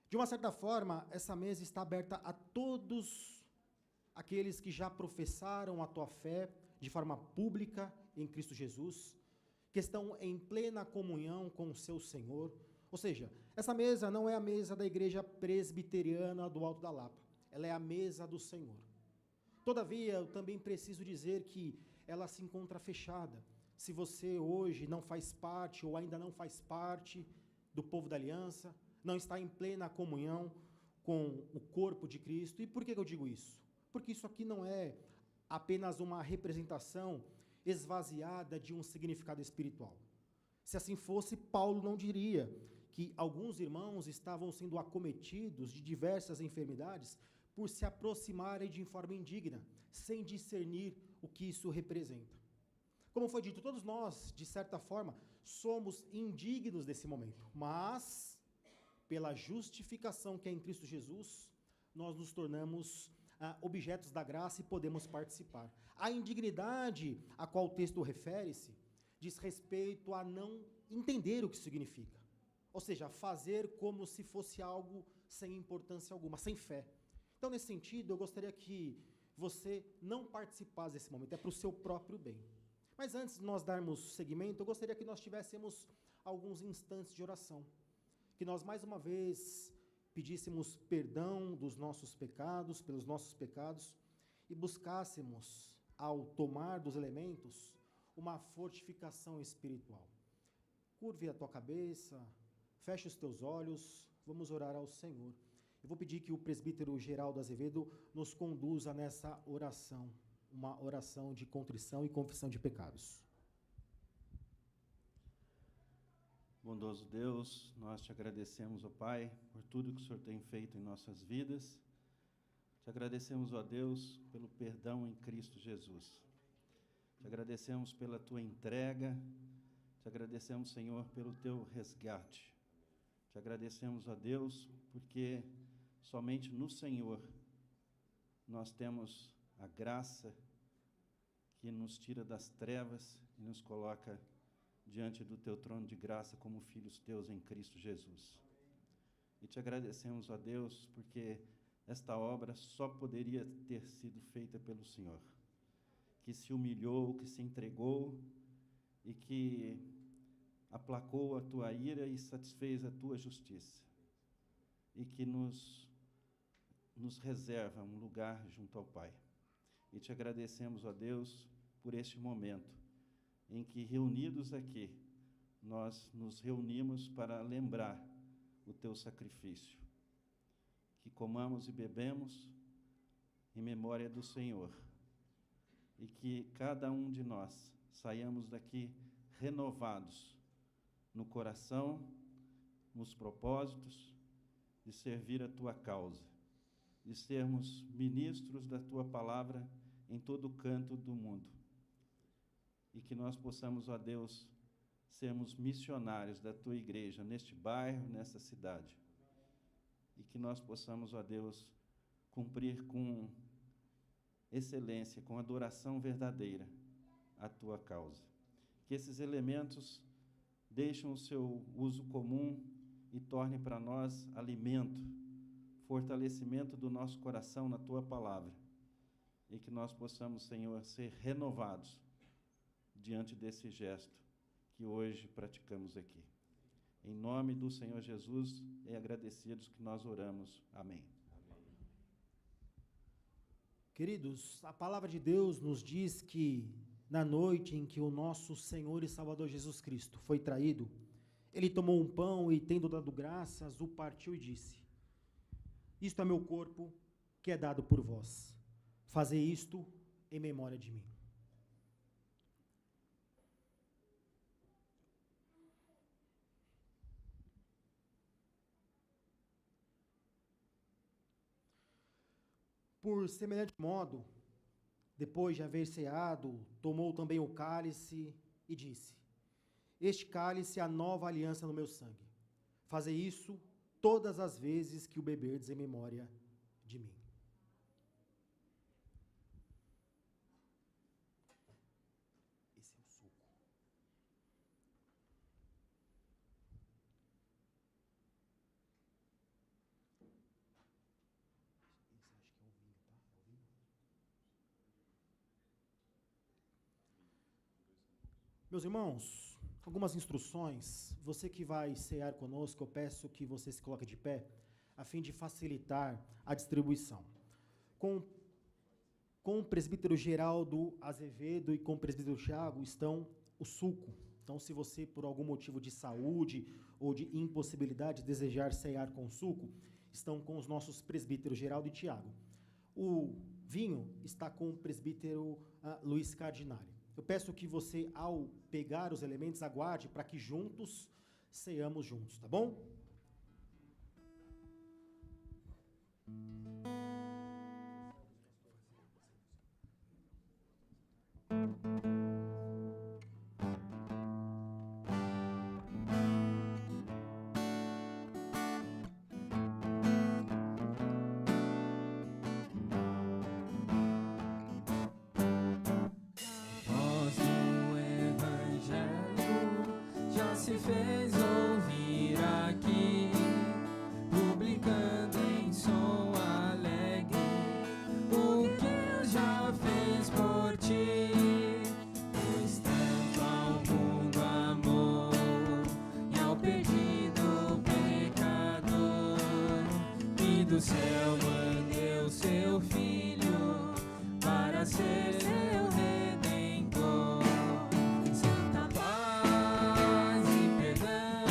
De uma certa forma, essa mesa está aberta a todos aqueles que já professaram a tua fé de forma pública em Cristo Jesus, que estão em plena comunhão com o seu Senhor. Ou seja, essa mesa não é a mesa da Igreja Presbiteriana do Alto da Lapa, ela é a mesa do Senhor. Todavia, eu também preciso dizer que ela se encontra fechada. Se você hoje não faz parte ou ainda não faz parte do povo da aliança, não está em plena comunhão com o corpo de Cristo. E por que eu digo isso? Porque isso aqui não é apenas uma representação esvaziada de um significado espiritual. Se assim fosse, Paulo não diria que alguns irmãos estavam sendo acometidos de diversas enfermidades por se aproximarem de forma indigna, sem discernir o que isso representa. Como foi dito, todos nós, de certa forma, somos indignos desse momento, mas, pela justificação que é em Cristo Jesus, nós nos tornamos objetos da graça e podemos participar. A indignidade a qual o texto refere-se diz respeito a não entender o que significa, ou seja, fazer como se fosse algo sem importância alguma, sem fé. Então, nesse sentido, eu gostaria que você não participasse desse momento, é para o seu próprio bem. Mas antes de nós darmos seguimento, eu gostaria que nós tivéssemos alguns instantes de oração, que nós mais uma vez pedíssemos perdão dos nossos pecados, pelos nossos pecados, e buscássemos, ao tomar dos elementos, uma fortificação espiritual. Curve a tua cabeça, feche os teus olhos, vamos orar ao Senhor. Eu vou pedir que o presbítero Geraldo Azevedo nos conduza nessa oração, uma oração de contrição e confissão de pecados. Bondoso Deus, nós te agradecemos, ó Pai, por tudo que o Senhor tem feito em nossas vidas. Te agradecemos, ó Deus, pelo perdão em Cristo Jesus. Te agradecemos pela tua entrega. Te agradecemos, Senhor, pelo teu resgate. Te agradecemos, ó Deus, porque somente no Senhor nós temos a graça que nos tira das trevas e nos coloca diante do teu trono de graça como filhos teus em Cristo Jesus. E te agradecemos, ó Deus, porque esta obra só poderia ter sido feita pelo Senhor, que se humilhou, que se entregou e que aplacou a tua ira e satisfez a tua justiça, e que nos reserva um lugar junto ao Pai. E te agradecemos, ó Deus, por este momento em que, reunidos aqui, nós nos reunimos para lembrar o teu sacrifício. Que comamos e bebemos em memória do Senhor, e que cada um de nós saiamos daqui renovados no coração, nos propósitos de servir a tua causa, de sermos ministros da tua palavra em todo canto do mundo. E que nós possamos, ó Deus, sermos missionários da tua igreja neste bairro, nessa cidade. E que nós possamos, ó Deus, cumprir com excelência, com adoração verdadeira, a tua causa. Que esses elementos deixem o seu uso comum e tornem para nós alimento, fortalecimento do nosso coração na tua palavra. E que nós possamos, Senhor, ser renovados diante desse gesto que hoje praticamos aqui. Em nome do Senhor Jesus, é agradecidos que nós oramos. Amém. Queridos, a palavra de Deus nos diz que na noite em que o nosso Senhor e Salvador Jesus Cristo foi traído, ele tomou um pão e, tendo dado graças, o partiu e disse: isto é meu corpo, que é dado por vós. Fazei isto em memória de mim. Por semelhante modo, depois de haver ceado, tomou também o cálice e disse: este cálice é a nova aliança no meu sangue. Fazei isso todas as vezes que o beberdes em memória de mim. Esse é o suco. Meus irmãos, algumas instruções. Você que vai cear conosco, eu peço que você se coloque de pé, a fim de facilitar a distribuição. Com o presbítero Geraldo Azevedo e com o presbítero Thiago estão o suco. Então, se você, por algum motivo de saúde ou de impossibilidade, desejar cear com suco, estão com os nossos presbíteros Geraldo e Thiago. O vinho está com o presbítero Luiz Cardinale. Eu peço que você, ao pegar os elementos, aguarde para que juntos ceamos juntos, tá bom? Se fez ouvir aqui, publicando em som alegre o que Deus já fez por ti. Pois tanto ao mundo amou e ao perdido pecador, que do céu mandou seu Filho para ser seu Redentor. Santa paz e perdão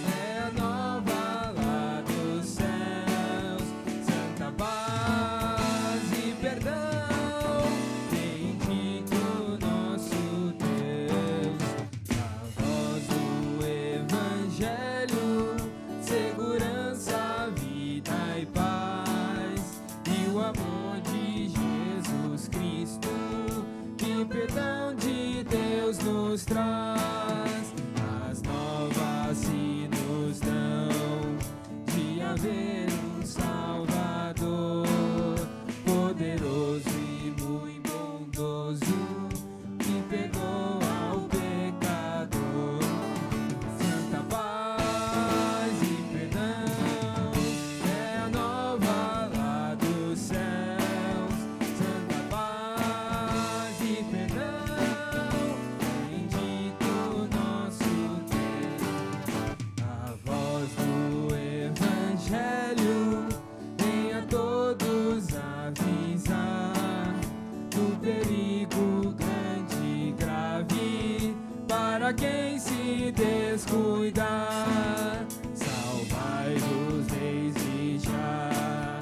é a nova lá dos céus. Santa paz e perdão, bendito nosso Deus. A voz do Evangelho, segurança, vida e paz, e o amor de Jesus Cristo, que o perdão de Deus nos traz. As novas se nos dão de haver um Salvador, poderoso e muito bondoso, que perdoa o pecador. Santa paz e perdão é a nova lá dos céus. Santa paz e perdão, bendito nosso Deus. A voz do Evangelho vem a todos avisar do perigo grande e grave para quem se descuidar. Salvai-vos desde já,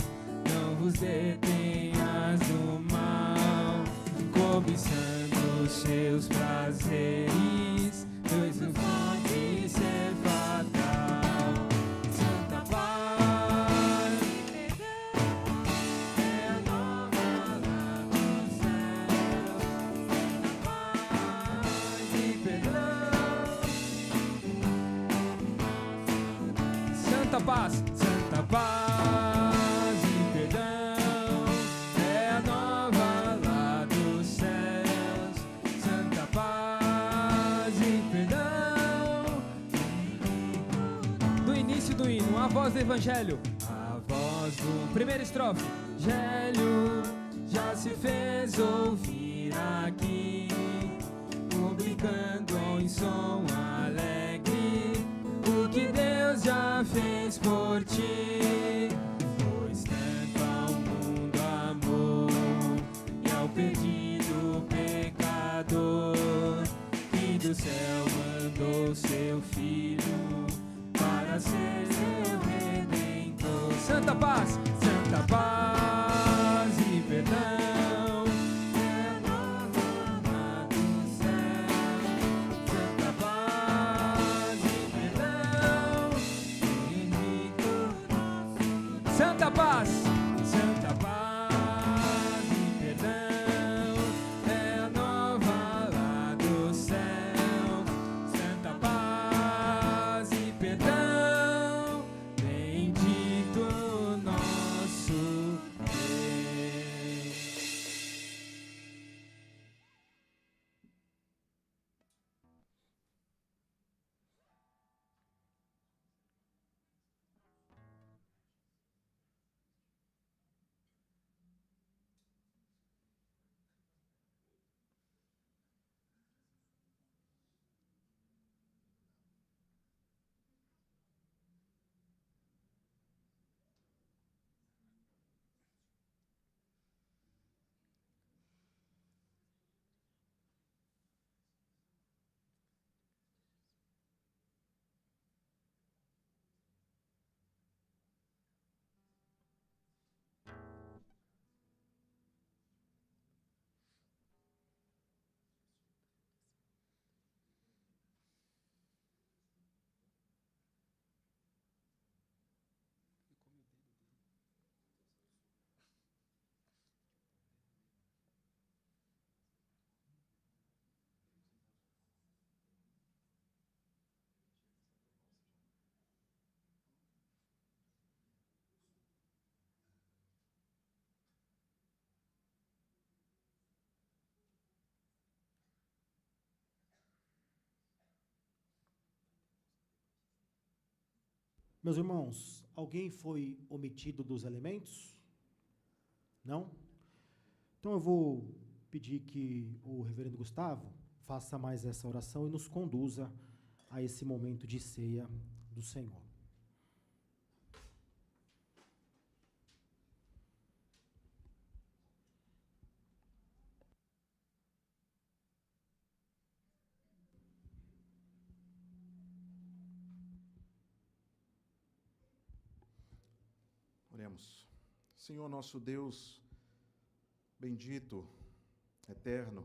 não vos detenhas do mal, cobiçando os seus prazeres, pois não pode ser fatal. Santa paz é a nova lá dos céus. Santa paz e perdão. Santa paz e perdão é a nova lá dos céus. Santa paz e perdão. Do início do hino, a voz do Evangelho, a voz do primeira estrofe. Evangelho já se fez ouvir aqui, publicando em som alegre o que Deus já fez por ti. Pois tanto ao mundo amou e ao perdido pecador, que do céu mandou seu Filho Meus irmãos, alguém foi omitido dos elementos? Não? Então eu vou pedir que o reverendo Gustavo faça mais essa oração e nos conduza a esse momento de ceia do Senhor. Oremos. Senhor nosso Deus, bendito, eterno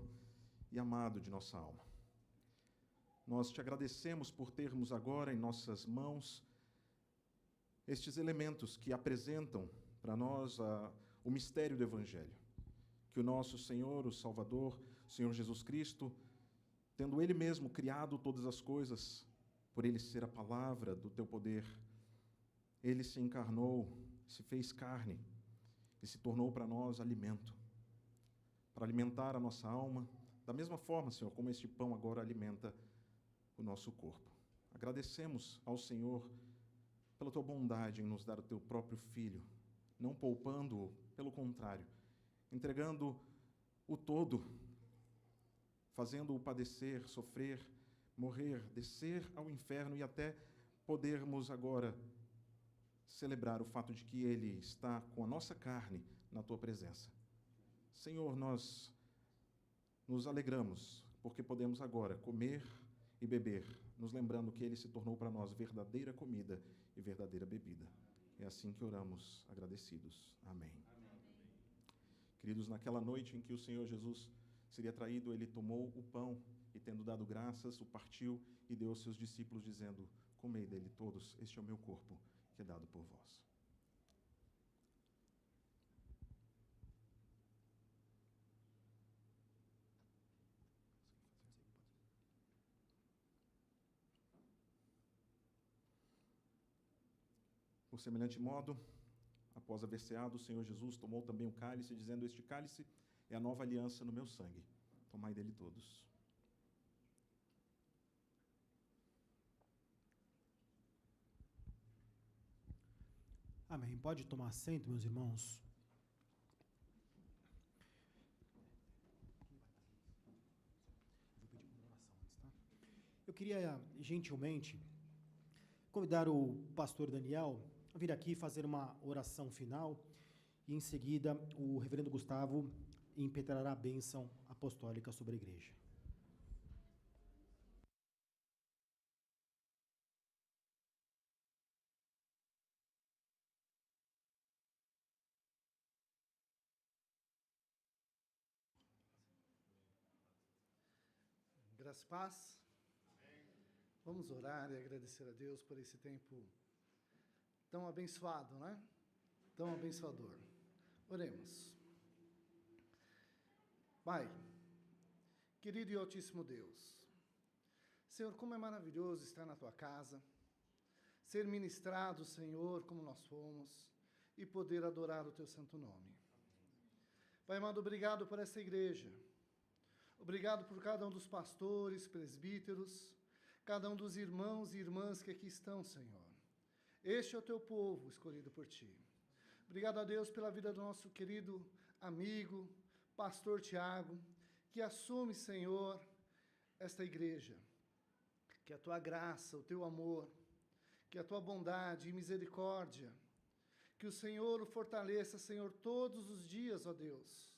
e amado de nossa alma, nós te agradecemos por termos agora em nossas mãos estes elementos que apresentam para nós o mistério do Evangelho, que o nosso Senhor, o Salvador, o Senhor Jesus Cristo, tendo Ele mesmo criado todas as coisas, por Ele ser a palavra do teu poder, Ele se encarnou, se fez carne e se tornou para nós alimento, para alimentar a nossa alma, da mesma forma, Senhor, como este pão agora alimenta o nosso corpo. Agradecemos ao Senhor pela tua bondade em nos dar o teu próprio Filho, não poupando-o, pelo contrário, entregando o todo, fazendo-o padecer, sofrer, morrer, descer ao inferno e até podermos agora celebrar o fato de que Ele está com a nossa carne na tua presença. Senhor, nós nos alegramos porque podemos agora comer e beber, nos lembrando que Ele se tornou para nós verdadeira comida e verdadeira bebida. É assim que oramos, agradecidos. Amém. Queridos, naquela noite em que o Senhor Jesus seria traído, Ele tomou o pão e, tendo dado graças, o partiu e deu aos seus discípulos, dizendo: comei dele todos, este é o meu corpo, que é dado por vós. Por semelhante modo, após haver ceado, o Senhor Jesus tomou também o cálice, dizendo: este cálice é a nova aliança no meu sangue. Tomai dele todos. Amém. Pode tomar assento, meus irmãos. Eu queria, gentilmente, convidar o pastor Daniel a vir aqui fazer uma oração final e, em seguida, o reverendo Gustavo impetrará a bênção apostólica sobre a igreja. Graça e paz. Vamos orar e agradecer a Deus por esse tempo tão abençoado, né? Tão abençoador. Oremos. Pai, querido e altíssimo Deus, Senhor, como é maravilhoso estar na Tua casa, ser ministrado, Senhor, como nós fomos, e poder adorar o Teu santo nome. Pai amado, obrigado por essa igreja. Obrigado por cada um dos pastores, presbíteros, cada um dos irmãos e irmãs que aqui estão, Senhor. Este é o teu povo escolhido por ti. Obrigado a Deus pela vida do nosso querido amigo, pastor Tiago, que assume, Senhor, esta igreja. Que a tua graça, o teu amor, que a tua bondade e misericórdia, que o Senhor o fortaleça, Senhor, todos os dias, ó Deus.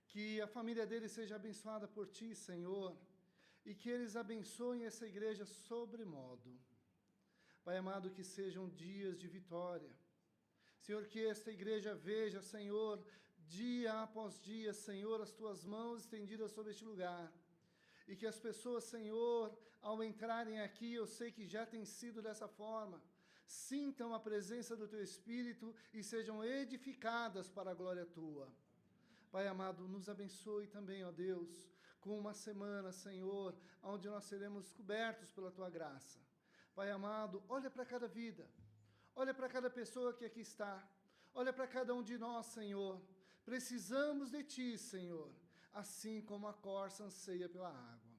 Que a família dele seja abençoada por ti, Senhor, e que eles abençoem essa igreja sobremodo. Pai amado, que sejam dias de vitória. Senhor, que esta igreja veja, Senhor, dia após dia, Senhor, as tuas mãos estendidas sobre este lugar. E que as pessoas, Senhor, ao entrarem aqui, eu sei que já tem sido dessa forma, sintam a presença do teu Espírito e sejam edificadas para a glória tua. Pai amado, nos abençoe também, ó Deus, com uma semana, Senhor, onde nós seremos cobertos pela tua graça. Pai amado, olha para cada vida, olha para cada pessoa que aqui está, olha para cada um de nós, Senhor. Precisamos de ti, Senhor, assim como a corça anseia pela água.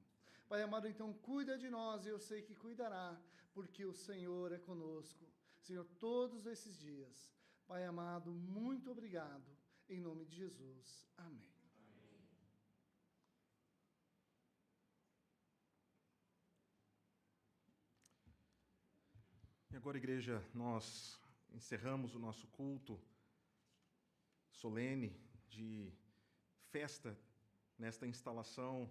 Pai amado, então cuida de nós, e eu sei que cuidará, porque o Senhor é conosco. Senhor, todos esses dias. Pai amado, muito obrigado. Em nome de Jesus. Amém. E agora, igreja, nós encerramos o nosso culto solene de festa nesta instalação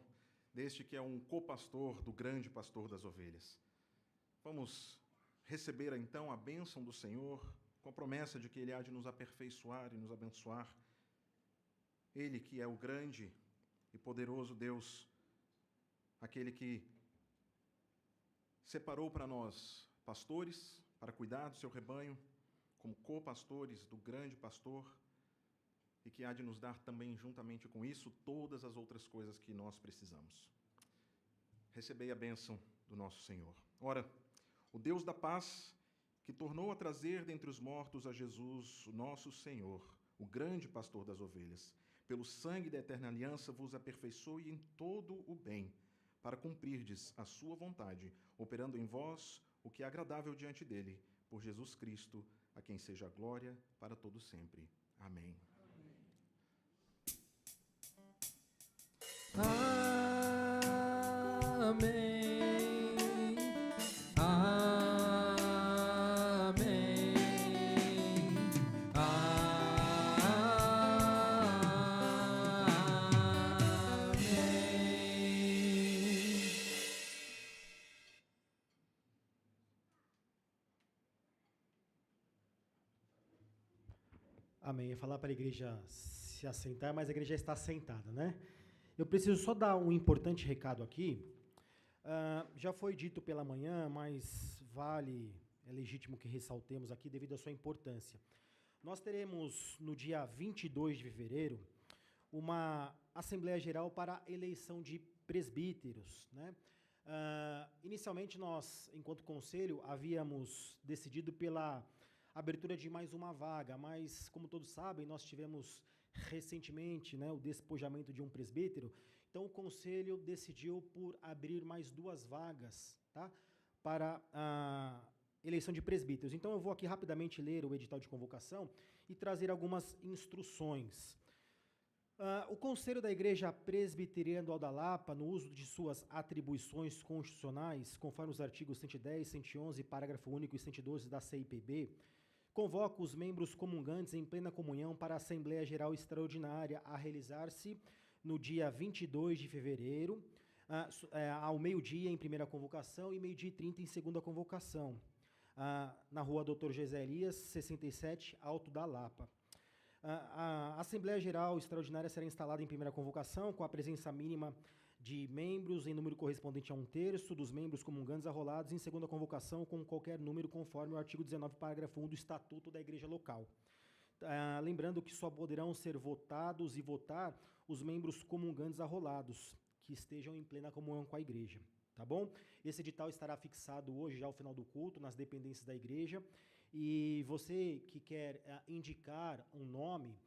deste que é um copastor do grande pastor das ovelhas. Vamos receber então a bênção do Senhor, com a promessa de que Ele há de nos aperfeiçoar e nos abençoar. Ele que é o grande e poderoso Deus, aquele que separou para nós pastores para cuidar do seu rebanho, como copastores do grande pastor, e que há de nos dar também, juntamente com isso, todas as outras coisas que nós precisamos. Recebei a bênção do nosso Senhor. Ora, o Deus da paz, que tornou a trazer dentre os mortos a Jesus, o nosso Senhor, o grande pastor das ovelhas, pelo sangue da eterna aliança vos aperfeiçoe em todo o bem, para cumprirdes a sua vontade, operando em vós o que é agradável diante dele, por Jesus Cristo, a quem seja a glória para todo sempre. Amém. Amém. Amém. Amém. Eu ia falar para a igreja se assentar, mas a igreja já está assentada, né? Eu preciso só dar um importante recado aqui. Já foi dito pela manhã, mas é legítimo que ressaltemos aqui devido à sua importância. Nós teremos no dia 22 de fevereiro uma Assembleia Geral para a eleição de presbíteros, né? Inicialmente nós, enquanto conselho, havíamos decidido pela abertura de mais uma vaga, mas, como todos sabem, nós tivemos recentemente, né, o despojamento de um presbítero, então o conselho decidiu por abrir mais 2 vagas, tá, para a eleição de presbíteros. Então eu vou aqui rapidamente ler o edital de convocação e trazer algumas instruções. O Conselho da Igreja Presbiteriana do Aldalapa, no uso de suas atribuições constitucionais, conforme os artigos 110, 111, parágrafo único e 112 da CIPB, convoca os membros comungantes em plena comunhão para a Assembleia Geral Extraordinária a realizar-se no dia 22 de fevereiro, ao meio-dia em primeira convocação e meio-dia e 30 em segunda convocação, na rua Dr. José Elias, 67, Alto da Lapa. A Assembleia Geral Extraordinária será instalada em primeira convocação com a presença mínima de membros em número correspondente a 1/3 dos membros comungantes arrolados, em segunda convocação com qualquer número conforme o artigo 19, parágrafo 1 do Estatuto da Igreja Local. Lembrando que só poderão ser votados e votar os membros comungantes arrolados, que estejam em plena comunhão com a Igreja, tá bom? Esse edital estará fixado hoje, já ao final do culto, nas dependências da Igreja, e você que quer indicar um nome,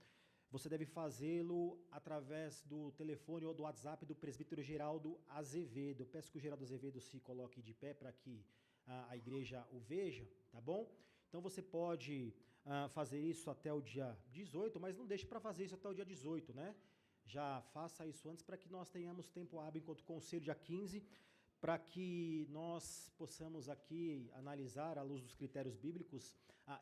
você deve fazê-lo através do telefone ou do WhatsApp do presbítero Geraldo Azevedo. Eu peço que o Geraldo Azevedo se coloque de pé para que a igreja o veja, tá bom? Então você pode fazer isso até o dia 18, mas não deixe para fazer isso até o dia 18, né? Já faça isso antes para que nós tenhamos tempo hábil enquanto conselho, dia 15, para que nós possamos aqui analisar, à luz dos critérios bíblicos,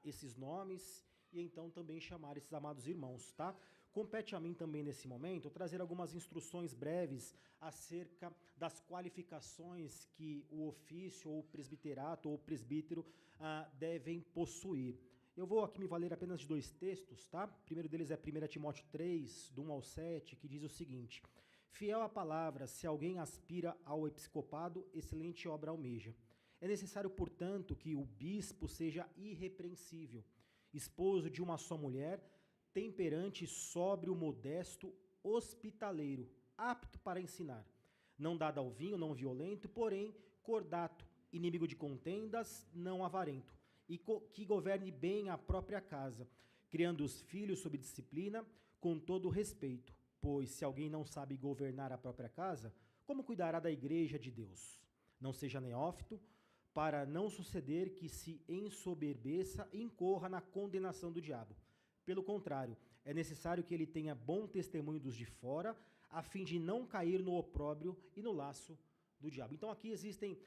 esses nomes e então também chamar esses amados irmãos, tá? Compete a mim também, nesse momento, trazer algumas instruções breves acerca das qualificações que o ofício, ou o presbiterato, ou o presbítero devem possuir. Eu vou aqui me valer apenas de 2 textos, tá? O primeiro deles é 1 Timóteo 3, do 1 ao 7, que diz o seguinte: fiel à palavra, se alguém aspira ao episcopado, excelente obra almeja. É necessário, portanto, que o bispo seja irrepreensível, esposo de uma só mulher, temperante, sóbrio, modesto, hospitaleiro, apto para ensinar, não dado ao vinho, não violento, porém cordato, inimigo de contendas, não avarento, e que governe bem a própria casa, criando os filhos sob disciplina, com todo respeito, pois se alguém não sabe governar a própria casa, como cuidará da igreja de Deus? Não seja neófito, para não suceder que se ensoberbeça e incorra na condenação do diabo. Pelo contrário, é necessário que ele tenha bom testemunho dos de fora, a fim de não cair no opróbrio e no laço do diabo. Então aqui existem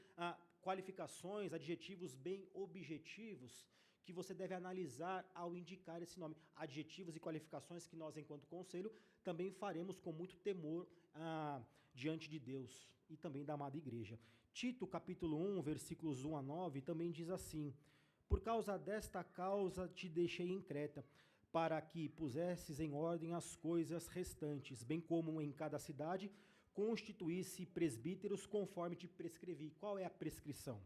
qualificações, adjetivos bem objetivos que você deve analisar ao indicar esse nome. Adjetivos e qualificações que nós, enquanto conselho, também faremos com muito temor diante de Deus e também da amada igreja. Tito, capítulo 1, versículos 1 a 9, também diz assim: por causa desta causa te deixei em Creta, para que pusesses em ordem as coisas restantes, bem como em cada cidade constituísse presbíteros conforme te prescrevi. Qual é a prescrição?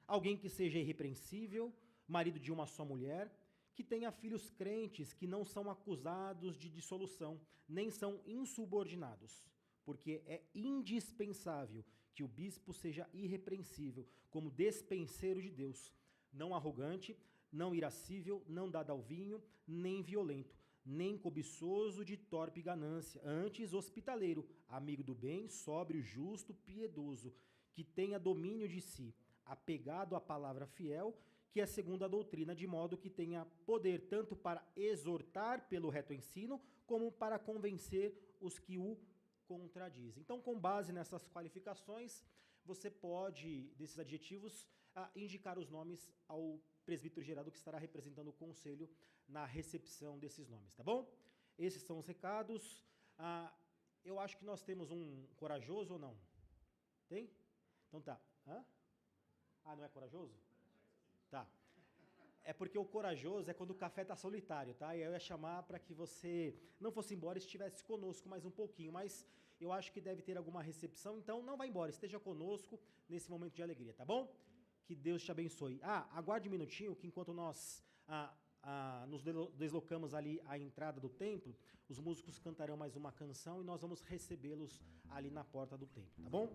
Alguém que seja irrepreensível, marido de uma só mulher, que tenha filhos crentes, que não são acusados de dissolução, nem são insubordinados, porque é indispensável que o bispo seja irrepreensível, como despenseiro de Deus, não arrogante, não irascível, não dado ao vinho, nem violento, nem cobiçoso de torpe ganância, antes hospitaleiro, amigo do bem, sóbrio, justo, piedoso, que tenha domínio de si, apegado à palavra fiel, que é segundo a doutrina, de modo que tenha poder tanto para exortar pelo reto ensino, como para convencer os que o contradizem. Então, com base nessas qualificações, você pode, desses adjetivos, indicar os nomes ao presbítero Geraldo, que estará representando o conselho na recepção desses nomes, tá bom? Esses são os recados. Eu acho que nós temos um corajoso ou não? Tem? Então tá. Não é corajoso? Tá. É porque o corajoso é quando o café tá solitário, tá? E eu ia chamar para que você não fosse embora e estivesse conosco mais um pouquinho, mas eu acho que deve ter alguma recepção, então não vá embora, esteja conosco nesse momento de alegria, tá bom? Que Deus te abençoe. Aguarde um minutinho, que enquanto nós nos deslocamos ali à entrada do templo, os músicos cantarão mais uma canção e nós vamos recebê-los ali na porta do templo, tá bom?